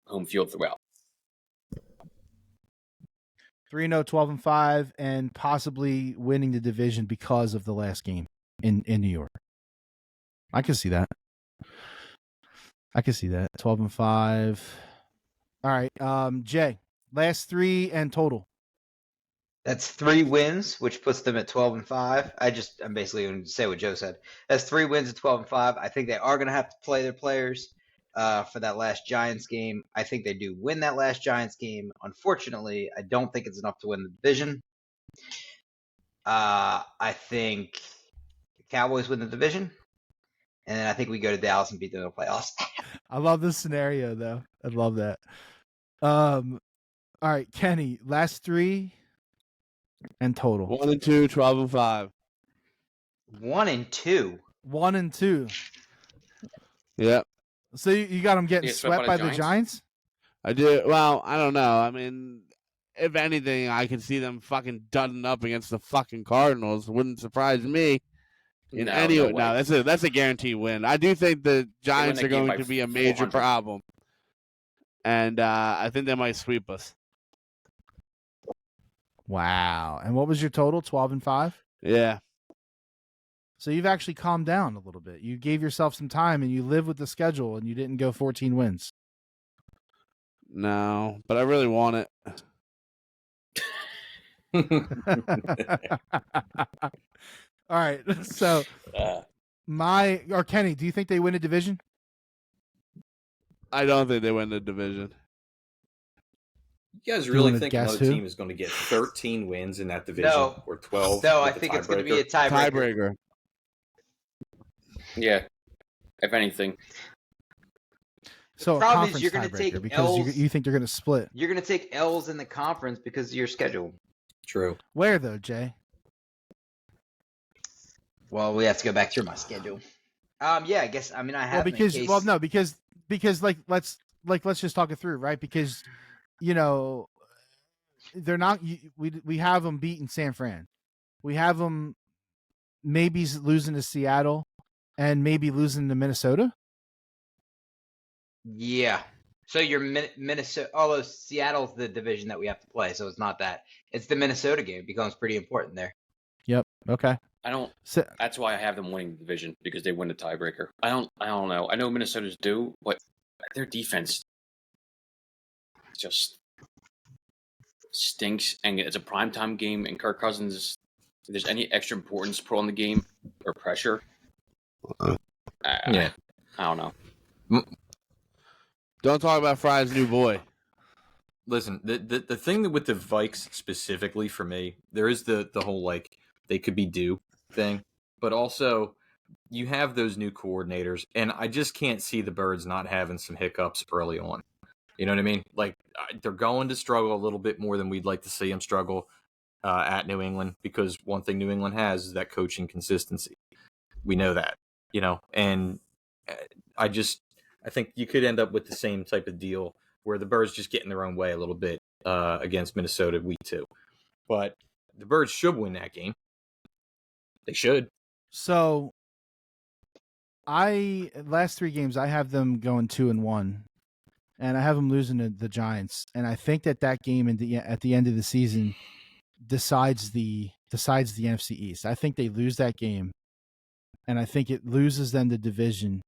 home field throughout. 3-0, 12 and 5, and possibly winning the division because of the last game in New York. I can see that. 12 and 5. All right, Jay, last 3 and total. That's 3 wins, which puts them at 12-5. I'm basically going to say what Joe said. That's 3 wins at 12-5. I think they are going to have to play their players for that last Giants game. I think they do win that last Giants game. Unfortunately, I don't think it's enough to win the division. I think the Cowboys win the division, and then I think we go to Dallas and beat them in the playoffs. I love this scenario, though. I love that. All right, Kenny, last 3 and total. 1 and 2, 12 and 5. 1 and 2. 1 and 2. Yep. So you got them getting swept by the Giants? I do. Well, I don't know. I mean, if anything, I can see them fucking dudding up against the fucking Cardinals. Wouldn't surprise me. No, that's a guaranteed win. I do think the Giants are going to be a major problem, and I think they might sweep us. Wow. And what was your total? 12 and 5? Yeah. So you've actually calmed down a little bit. You gave yourself some time, and you live with the schedule, and you didn't go 14 wins. No, but I really want it. All right. So Kenny, do you think they win a division? I don't think they win the division. You guys really think another team is going to get 13 wins in that division or 12? No, I think it's going to be a tiebreaker. Yeah, if anything. So the problem is you're going to take because L's. You think they're going to split. You're going to take L's in the conference because of your schedule. True. Where though, Jay? Well, we have to go back through my schedule. Yeah, I guess. I mean, I have. Because let's just talk it through, right? Because they're not. We have them beating San Fran. We have them maybe losing to Seattle, and maybe losing to Minnesota. Yeah. So you're Minnesota. Although Seattle's the division that we have to play, so it's not that. It's the Minnesota game. It becomes pretty important there. Yep. Okay. That's why I have them winning the division, because they win the tiebreaker. I don't know. I know Minnesota's do, but their defense just stinks, and it's a primetime game. And Kirk Cousins, if there's any extra importance put on the game or pressure, I don't know. Don't talk about Fry's new boy. Listen, the thing that with the Vikes specifically for me, there is the whole like they could be due thing, but also you have those new coordinators, and I just can't see the Birds not having some hiccups early on. You know what I mean? Like they're going to struggle a little bit more than we'd like to see them struggle at New England, because one thing New England has is that coaching consistency. We know that, and I think you could end up with the same type of deal where the Birds just get in their own way a little bit against Minnesota week 2. But the Birds should win that game. They should. So last 3 games, I have them going 2-1, and I have them losing to the Giants. And I think that game at the end of the season decides the NFC East. I think they lose that game, and I think it loses them the division.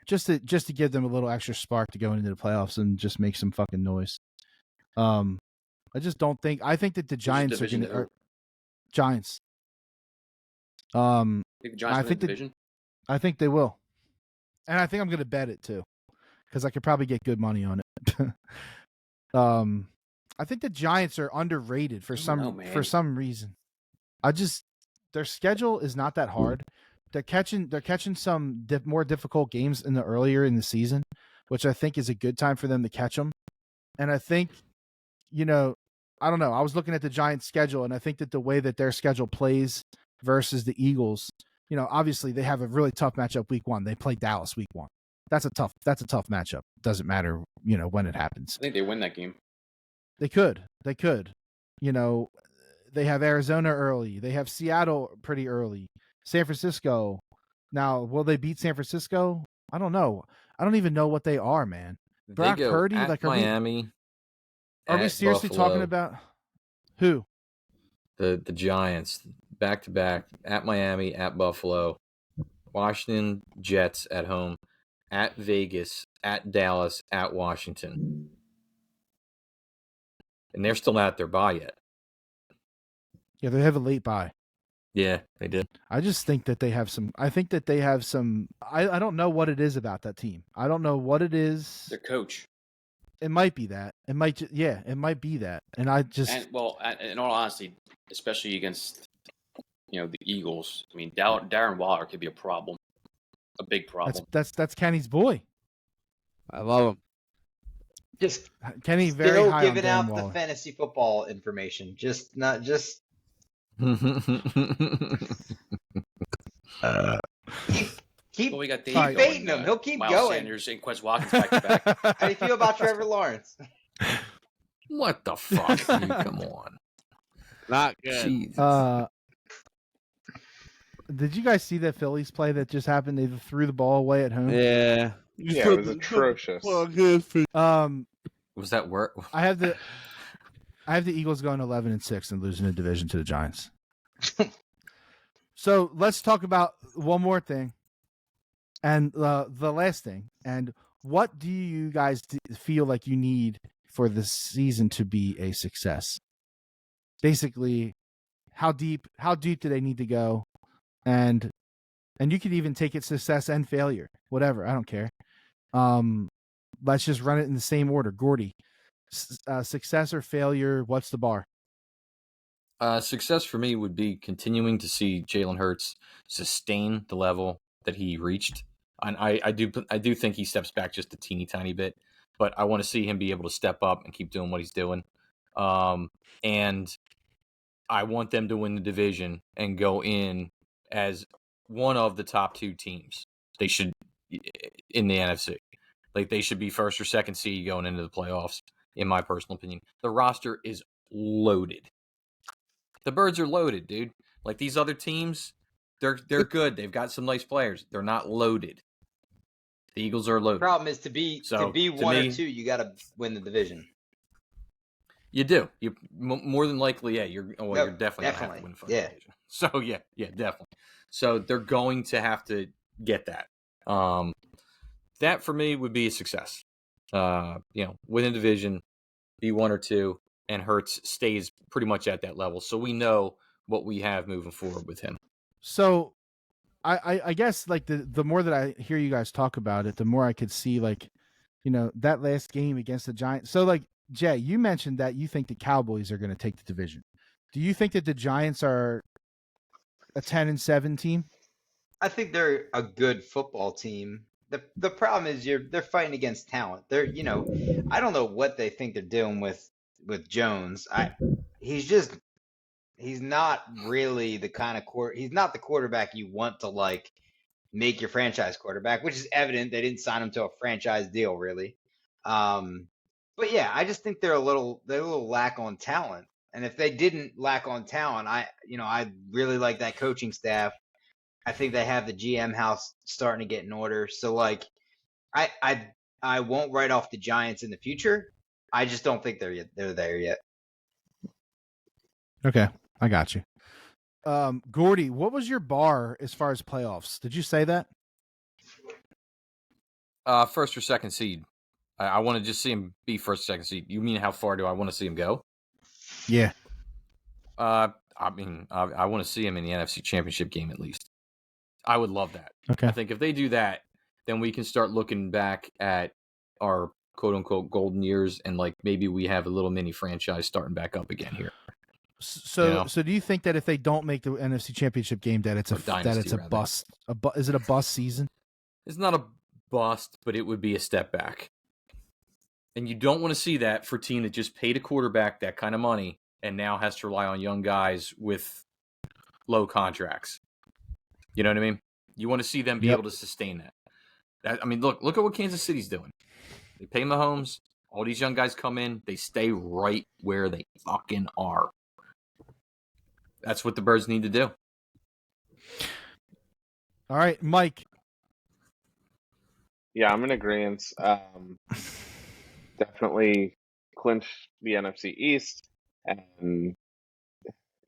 Just to give them a little extra spark to go into the playoffs and just make some fucking noise. I just don't think. I think that the Giants are going to Giants. I think they will, and I think I'm going to bet it too, because I could probably get good money on it. I think the Giants are underrated for some reason. Their schedule is not that hard. They're catching some more difficult games earlier in the season, which I think is a good time for them to catch them. And I think, I don't know. I was looking at the Giants' schedule, and I think that the way that their schedule plays versus the Eagles, obviously they have a really tough matchup week 1. They play Dallas week 1. That's a tough matchup. Doesn't matter, when it happens. I think they win that game. They could. They have Arizona early. They have Seattle pretty early. San Francisco. Now, will they beat San Francisco? I don't know. I don't even know what they are, man. Brock Purdy, at Miami. Are we seriously talking about who? The Giants, back to back, at Miami, at Buffalo, Washington Jets at home, at Vegas, at Dallas, at Washington, and they're still not at their bye yet. Yeah, they have a late bye. Yeah, they did. I just think that they have some. I think that they have some. I don't know what it is about that team. I don't know what it is. Their coach. It might be that. It might. It might be that. And I just. And well, in all honesty, especially against the Eagles. I mean, Darren Waller could be a problem, a big problem. That's Kenny's boy. I love him. Just Kenny very still high giving on out Waller. the fantasy football information. Just not just. Keep We got baiting him. He'll keep Miles going. Sanders and Quez Watkins back to back. How do you feel about Trevor Lawrence? What the fuck? Come on. Not good. Jesus. Did you guys see that Phillies play that just happened? They threw the ball away at home. Yeah. Yeah, it was atrocious. Was that work? I have the Eagles going 11-6 and losing the division to the Giants. So let's talk about one more thing, and the last thing. And what do you guys feel like you need for the season to be a success? Basically, how deep do they need to go? And you could even take it success and failure, whatever. I don't care. Let's just run it in the same order. Gordy, success or failure? What's the bar? Success for me would be continuing to see Jalen Hurts sustain the level that he reached. And I do think he steps back just a teeny tiny bit, but I want to see him be able to step up and keep doing what he's doing. And I want them to win the division and go in as one of the top 2 teams. They should in the NFC. Like they should be first or second seed going into the playoffs, in my personal opinion. The roster is loaded. The Birds are loaded, dude. Like these other teams, they're good. They've got some nice players. They're not loaded. The Eagles are loaded. The problem is to be one or two, you got to win the division. You do. You more than likely, yeah. You're definitely gonna have to win the division. So yeah, definitely. So they're going to have to get that. That for me would be a success. Win a division, be 1 or 2. And Hurts stays pretty much at that level. So we know what we have moving forward with him. So I guess like the more that I hear you guys talk about it, the more I could see like, that last game against the Giants. So like Jay, you mentioned that you think the Cowboys are going to take the division. Do you think that the Giants are a 10-7 team? I think they're a good football team. The problem is they're fighting against talent. I don't know what they think they're doing with Jones. He's not really the kind of he's not the quarterback you want to like make your franchise quarterback, which is evident. They didn't sign him to a franchise deal really. But yeah, I just think they're a little lack on talent. And if they didn't lack on talent, I really like that coaching staff. I think they have the GM house starting to get in order. So like I won't write off the Giants in the future. I just don't think they're there yet. Okay, I got you. Gordy, what was your bar as far as playoffs? Did you say that? First or second seed. I want to just see him be first or second seed. You mean how far do I want to see him go? Yeah. I want to see him in the NFC Championship game at least. I would love that. Okay. I think if they do that, then we can start looking back at our quote-unquote golden years, and like maybe we have a little mini franchise starting back up again here. So do you think that if they don't make the NFC Championship game, that it's a bust? Is it a bust season? It's not a bust, but it would be a step back. And you don't want to see that for a team that just paid a quarterback that kind of money and now has to rely on young guys with low contracts. You know what I mean? You want to see them be able to sustain that. Look at what Kansas City's doing. They pay Mahomes. All these young guys come in. They stay right where they fucking are. That's what the Birds need to do. All right, Mike. Yeah, I'm in agreement. Definitely clinch the NFC East. And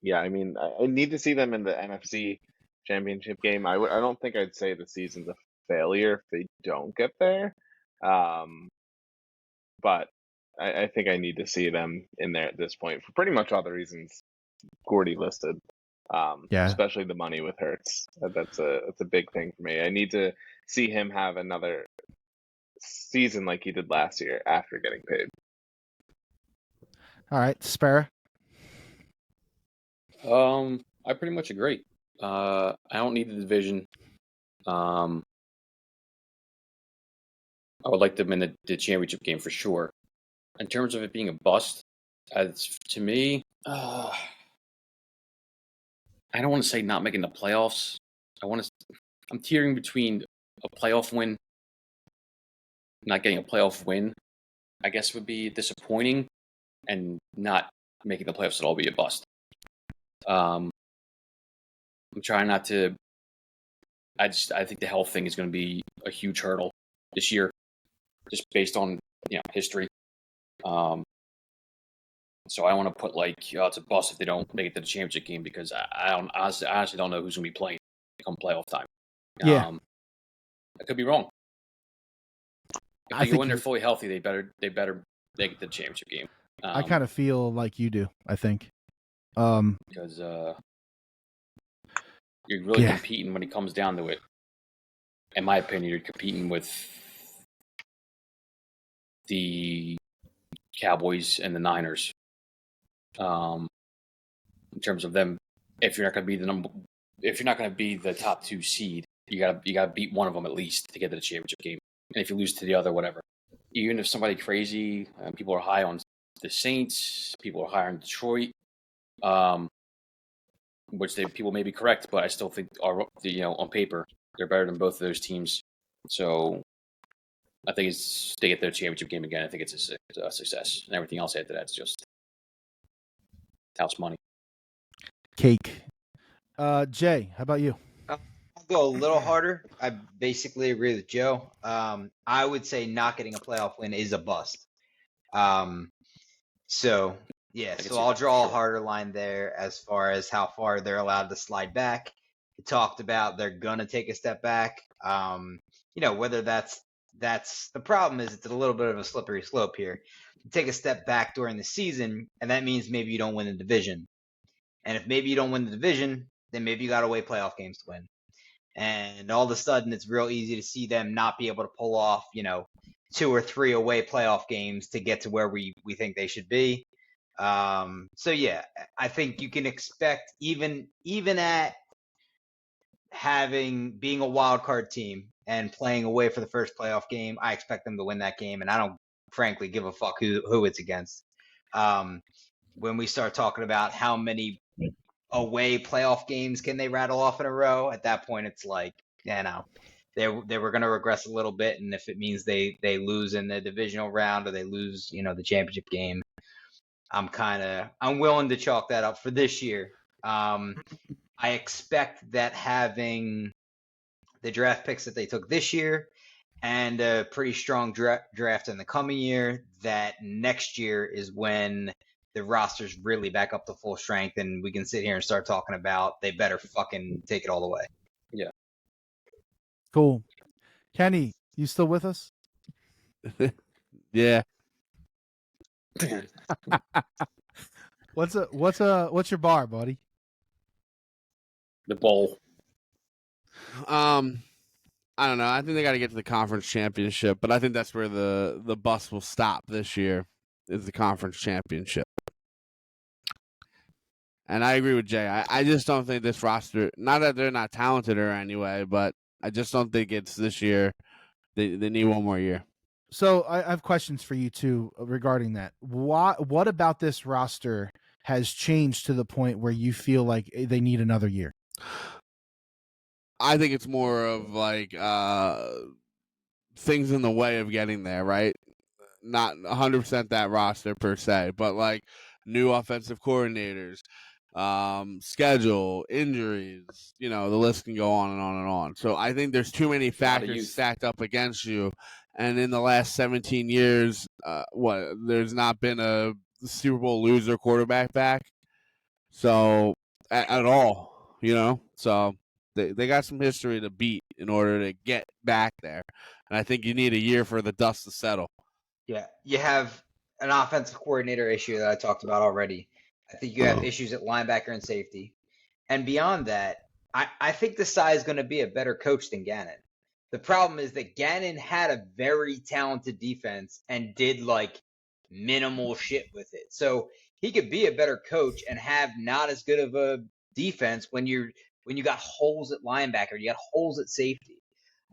yeah, I need to see them in the NFC Championship game. I don't think I'd say the season's a failure if they don't get there. But I think I need to see them in there at this point for pretty much all the reasons Gordy listed. Yeah. Especially the money with Hurts. That's a big thing for me. I need to see him have another season like he did last year after getting paid. All right, Sparrow. I pretty much agree. I don't need the division. I would like them in the championship game for sure. In terms of it being a bust, to me, I don't want to say not making the playoffs. I'm teetering between a playoff win, not getting a playoff win, I guess would be disappointing, and not making the playoffs at all be a bust. I'm trying not to. I think the health thing is going to be a huge hurdle this year, just based on history. So I want to put it's a bust if they don't make it to the championship game, because I honestly don't know who's going to be playing come playoff time. Yeah. I could be wrong. If I they think go in there fully healthy, they better make it to the championship game. I kind of feel like you do. I think because you're really competing when it comes down to it. In my opinion, you're competing with the Cowboys and the Niners. In terms of them, if you're not going to be the top 2 seed, you gotta beat one of them at least to get to the championship game. And if you lose to the other, whatever. Even if somebody crazy, people are high on the Saints, people are high on Detroit, which people may be correct, but I still think on paper they're better than both of those teams. So I think they get their championship game again. I think it's a success, and everything else after that's just house money. Cake. Jay, how about you? I'll go a little harder. I basically agree with Joe. I would say not getting a playoff win is a bust. So I'll draw a harder line there as far as how far they're allowed to slide back. We talked about they're gonna take a step back. Whether that's the problem is it's a little bit of a slippery slope here. You take a step back during the season, and that means maybe you don't win the division. And if maybe you don't win the division, then maybe you got to wait playoff games to win. And all of a sudden, it's real easy to see them not be able to pull off, 2 or 3 away playoff games to get to where we think they should be. I think you can expect even at being a wild card team and playing away for the first playoff game, I expect them to win that game, and I don't frankly give a fuck who it's against. When we start talking about how many away playoff games can they rattle off in a row, at that point it's like, they were going to regress a little bit, and if it means they lose in the divisional round or they lose the championship game, I'm willing to chalk that up for this year. I expect that having the draft picks that they took this year and a pretty strong draft in the coming year, that next year is when the roster's really back up to full strength, and we can sit here and start talking about they better fucking take it all the way. Yeah. Cool. Kenny, you still with us? Yeah. What's your bar, buddy? The bowl. I don't know. I think they got to get to the conference championship, but I think that's where the bus will stop this year, is the conference championship. And I agree with Jay. I just don't think this roster, not that they're not talented or anyway, but I just don't think it's this year. They need one more year. So I have questions for you too regarding that. What about this roster has changed to the point where you feel like they need another year? I think it's more of things in the way of getting there, right? Not 100% that roster per se, but new offensive coordinators, schedule, injuries, the list can go on and on and on. So I think there's too many factors stacked up against you. And in the last 17 years, there's not been a Super Bowl loser quarterback back. So at all, so they got some history to beat in order to get back there. And I think you need a year for the dust to settle. Yeah, you have an offensive coordinator issue that I talked about already. I think you have issues at linebacker and safety. And beyond that, I think Desai is going to be a better coach than Gannon. The problem is that Gannon had a very talented defense and did like minimal shit with it. So he could be a better coach and have not as good of a defense when you got holes at linebacker, you got holes at safety.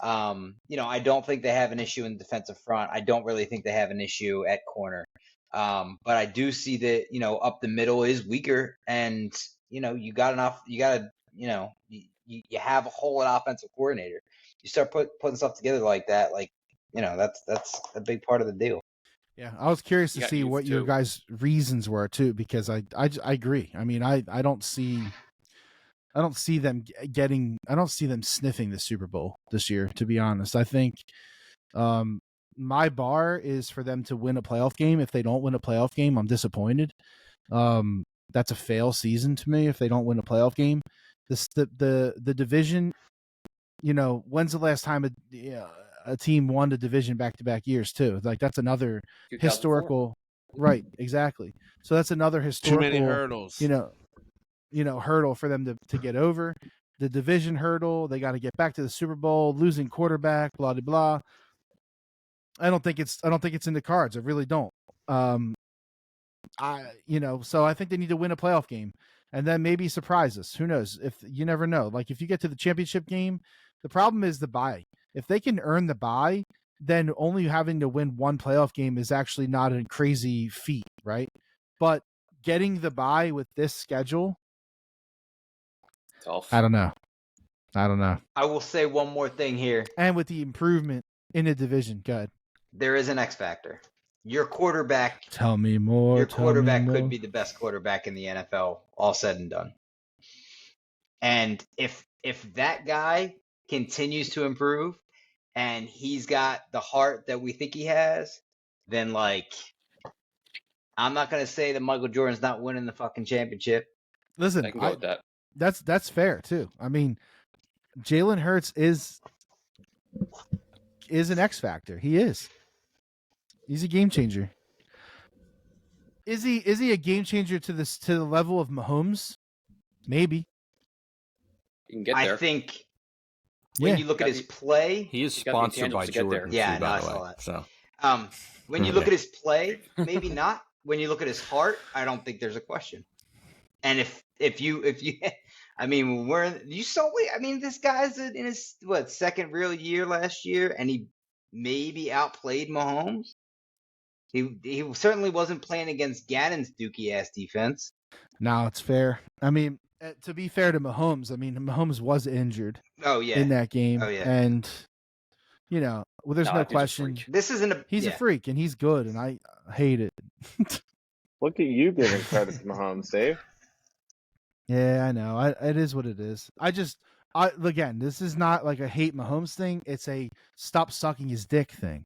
I don't think they have an issue in the defensive front. I don't really think they have an issue at corner. But I do see that, up the middle is weaker, and you got enough. You got to, you have a hole at offensive coordinator. You start putting stuff together like that, that's a big part of the deal. Yeah, I was curious to see what your guys' reasons were too, because I agree. I mean, I don't see them getting. I don't see them sniffing the Super Bowl this year. To be honest, I think my bar is for them to win a playoff game. If they don't win a playoff game, I'm disappointed. That's a fail season to me if they don't win a playoff game. The division. When's the last time a team won the division back-to-back years too? Like that's another historical, right? Exactly. So that's another historical. Too many hurdles. Hurdle for them to get over. The division hurdle. They got to get back to the Super Bowl. Losing quarterback. Blah blah blah. I don't think it's in the cards. I really don't. So I think they need to win a playoff game and then maybe surprise us. Who knows? If you never know. Like if you get to the championship game, the problem is the bye. If they can earn the bye, then only having to win one playoff game is actually not a crazy feat, right? But getting the bye with this schedule, tough. I don't know. I will say one more thing here. And with the improvement in the division, good. There is an X factor. Your quarterback. Tell me more. Your quarterback could be the best quarterback in the NFL, all said and done. And if that guy continues to improve and he's got the heart that we think he has, then I'm not going to say that Michael Jordan's not winning the fucking championship. Listen, I can go with that. That's fair too. I mean, Jalen Hurts is an X factor. He is. He's a game changer. Is he a game changer to the level of Mahomes? Maybe. You can get there. I think when you look at his play, he is sponsored by Jordan. Yeah, too, I by the saw way, that. So when you look at his play, maybe not. When you look at his heart, I don't think there's a question. And if you, I mean, this guy's in his second real year last year, and he maybe outplayed Mahomes. He certainly wasn't playing against Gannon's dookie ass defense. No, it's fair. I mean, to be fair to Mahomes, Mahomes was injured. Oh yeah, in that game. Oh yeah, and there's no question. This isn't He's a freak, and he's good, and I hate it. Look at you giving credit to Mahomes, Dave. Yeah, I know. It is what it is. Again, this is not like a hate Mahomes thing. It's a stop sucking his dick thing.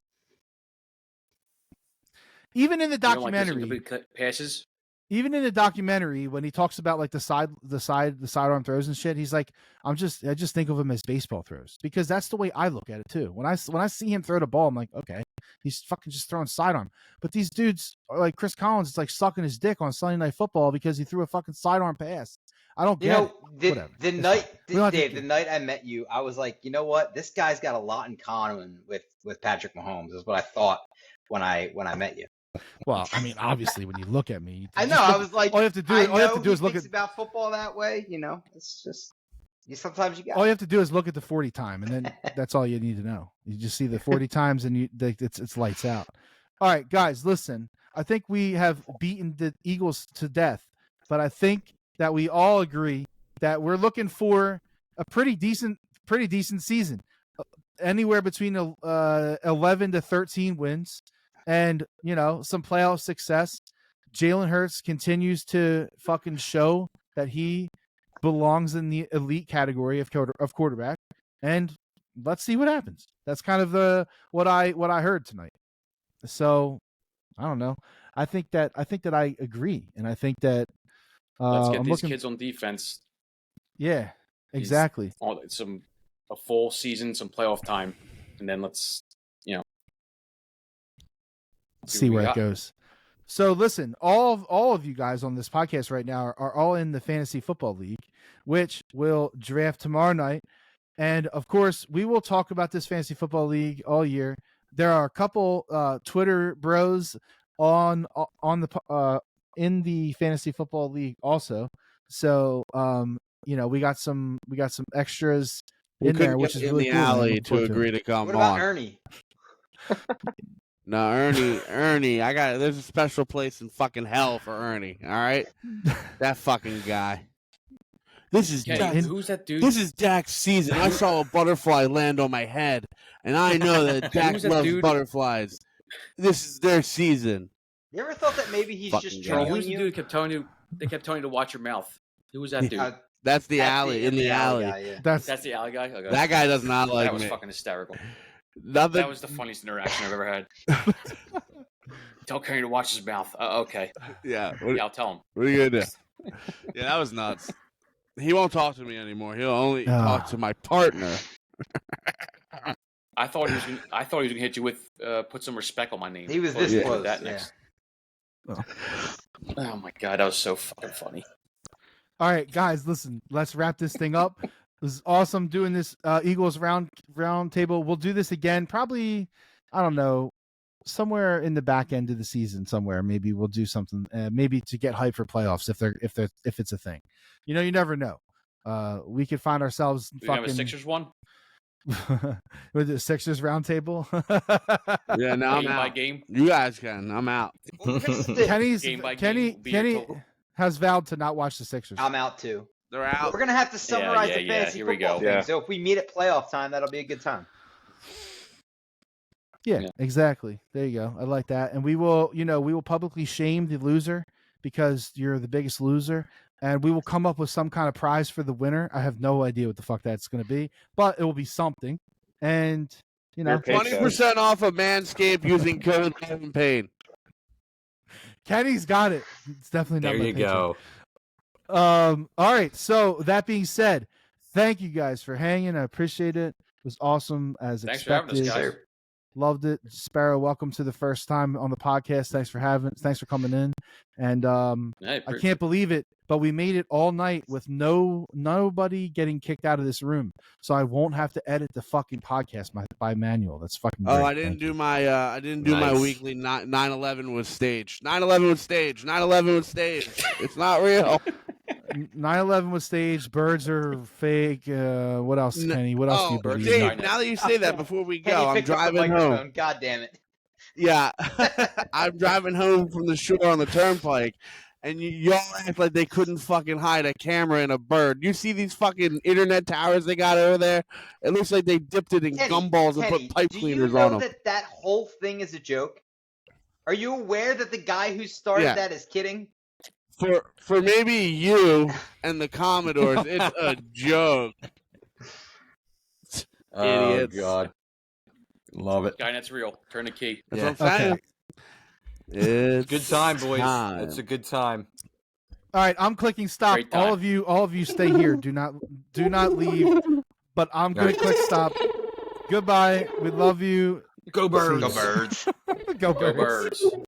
Even in the documentary, passes. Even in the documentary, when he talks about like the sidearm throws and shit, he's like, I just think of him as baseball throws, because that's the way I look at it too. When I see him throw the ball, I'm like, okay, he's fucking just throwing sidearm. But these dudes are like Chris Collins, it's like sucking his dick on Sunday Night Football because he threw a fucking sidearm pass. I don't get it. The night I met you, I was like, you know what? This guy's got a lot in common with Patrick Mahomes. Is what I thought when I met you. Well, I mean, obviously, when you look at me, I know. I was like, all you have to do is look at about football that way. It's just sometimes you got. All you have to do is look at the 40 time, and then that's all you need to know. You just see the 40 times, and it's lights out. All right, guys, listen. I think we have beaten the Eagles to death, but I think that we all agree that we're looking for a pretty decent season, anywhere between 11 to 13 wins. And, some playoff success. Jalen Hurts continues to fucking show that he belongs in the elite category of quarterback. And let's see what happens. That's kind of what I heard tonight. So, I don't know. I think that I agree. And I think that let's get these kids on defense. Yeah, exactly. A full season, some playoff time, and then let's see where it goes. So listen, all of you guys on this podcast right now are all in the Fantasy Football League, which will draft tomorrow night. And of course, we will talk about this Fantasy Football League all year. There are a couple Twitter bros on the in the Fantasy Football League also. So we got some extras in there, which is really in cool. the alley to agree to come What about on. Ernie? No, Ernie, there's a special place in fucking hell for Ernie, all right? That fucking guy. This is who's that dude? This is Dak's season. I saw a butterfly land on my head, and I know that Dak loves butterflies. This is their season. You ever thought that maybe he's fucking just guy. trolling Who's the you? dude they kept telling you to watch your mouth? Who was that dude? That's the alley, in the alley. Guy, yeah. That's the alley guy? Okay. That guy does not like me. That was fucking hysterical. Nothing. That was the funniest interaction I've ever had. Tell Kenny to watch his mouth. Okay. Yeah. I'll tell him. What are you gonna do? Yeah, that was nuts. He won't talk to me anymore. He'll only talk to my partner. I thought he was gonna hit you with put some respect on my name. He was this close. That next. Oh my god, that was so fucking funny. all right, guys. Listen, let's wrap this thing up. It was awesome doing this Eagles round table. We'll do this again, probably. I don't know, somewhere in the back end of the season. Somewhere, maybe we'll do something. Maybe to get hype for playoffs if it's a thing. You never know. We could find ourselves We fucking have a Sixers one. with the Sixers roundtable. Yeah, now I'm Game by out. game. You guys can. I'm out. Game by game. Kenny has vowed to not watch the Sixers. I'm out too. They're out. We're gonna have to summarize the fantasy Here we football go. thing. Yeah. So if we meet at playoff time, that'll be a good time. Yeah, Yeah. exactly. There you go. I like that. And we will publicly shame the loser because you're the biggest loser. And we will come up with some kind of prize for the winner. I have no idea what the fuck that's going to be, but it will be something. And, Your paycheck. 20% off of Manscaped using code Kevin Payne. Kenny's got it. It's definitely not There my you paycheck. go. All right. So that being said, thank you guys for hanging. I appreciate it. It was awesome as Thanks for having expected. us, guys. Loved it. Sparrow, welcome to the first time on the podcast. Thanks for coming in. And I can't believe it, but we made it all night with nobody getting kicked out of this room. So I won't have to edit the fucking podcast by manual. That's fucking great. Oh, I didn't do my weekly 9/11 was staged. 9/11 was staged. 9/11 was staged. It's not real. 9/11 was staged. Birds are fake. What else, Kenny? What else do you believe? Dave, now that you say that, before we go, Kenny I'm picked up the driving home. microphone. God damn it. Yeah, I'm driving home from the shore on the turnpike, and y'all act like they couldn't fucking hide a camera and a bird. You see these fucking internet towers they got over there? It looks like they dipped it in gumballs and put pipe cleaners on them. Do you know that whole thing is a joke? Are you aware that the guy who started that is kidding? For maybe you and the Commodores, it's a joke. Idiots. Oh God, love it. Guy, that's real. Turn the key. That's what I'm saying. It's Good time, boys. time. It's a good time. All right, I'm clicking stop. Great time. All of you stay here. Do not leave. But I'm going to click stop. Goodbye. We love you. Go Birds. Go Birds. Go Go Birds. Birds.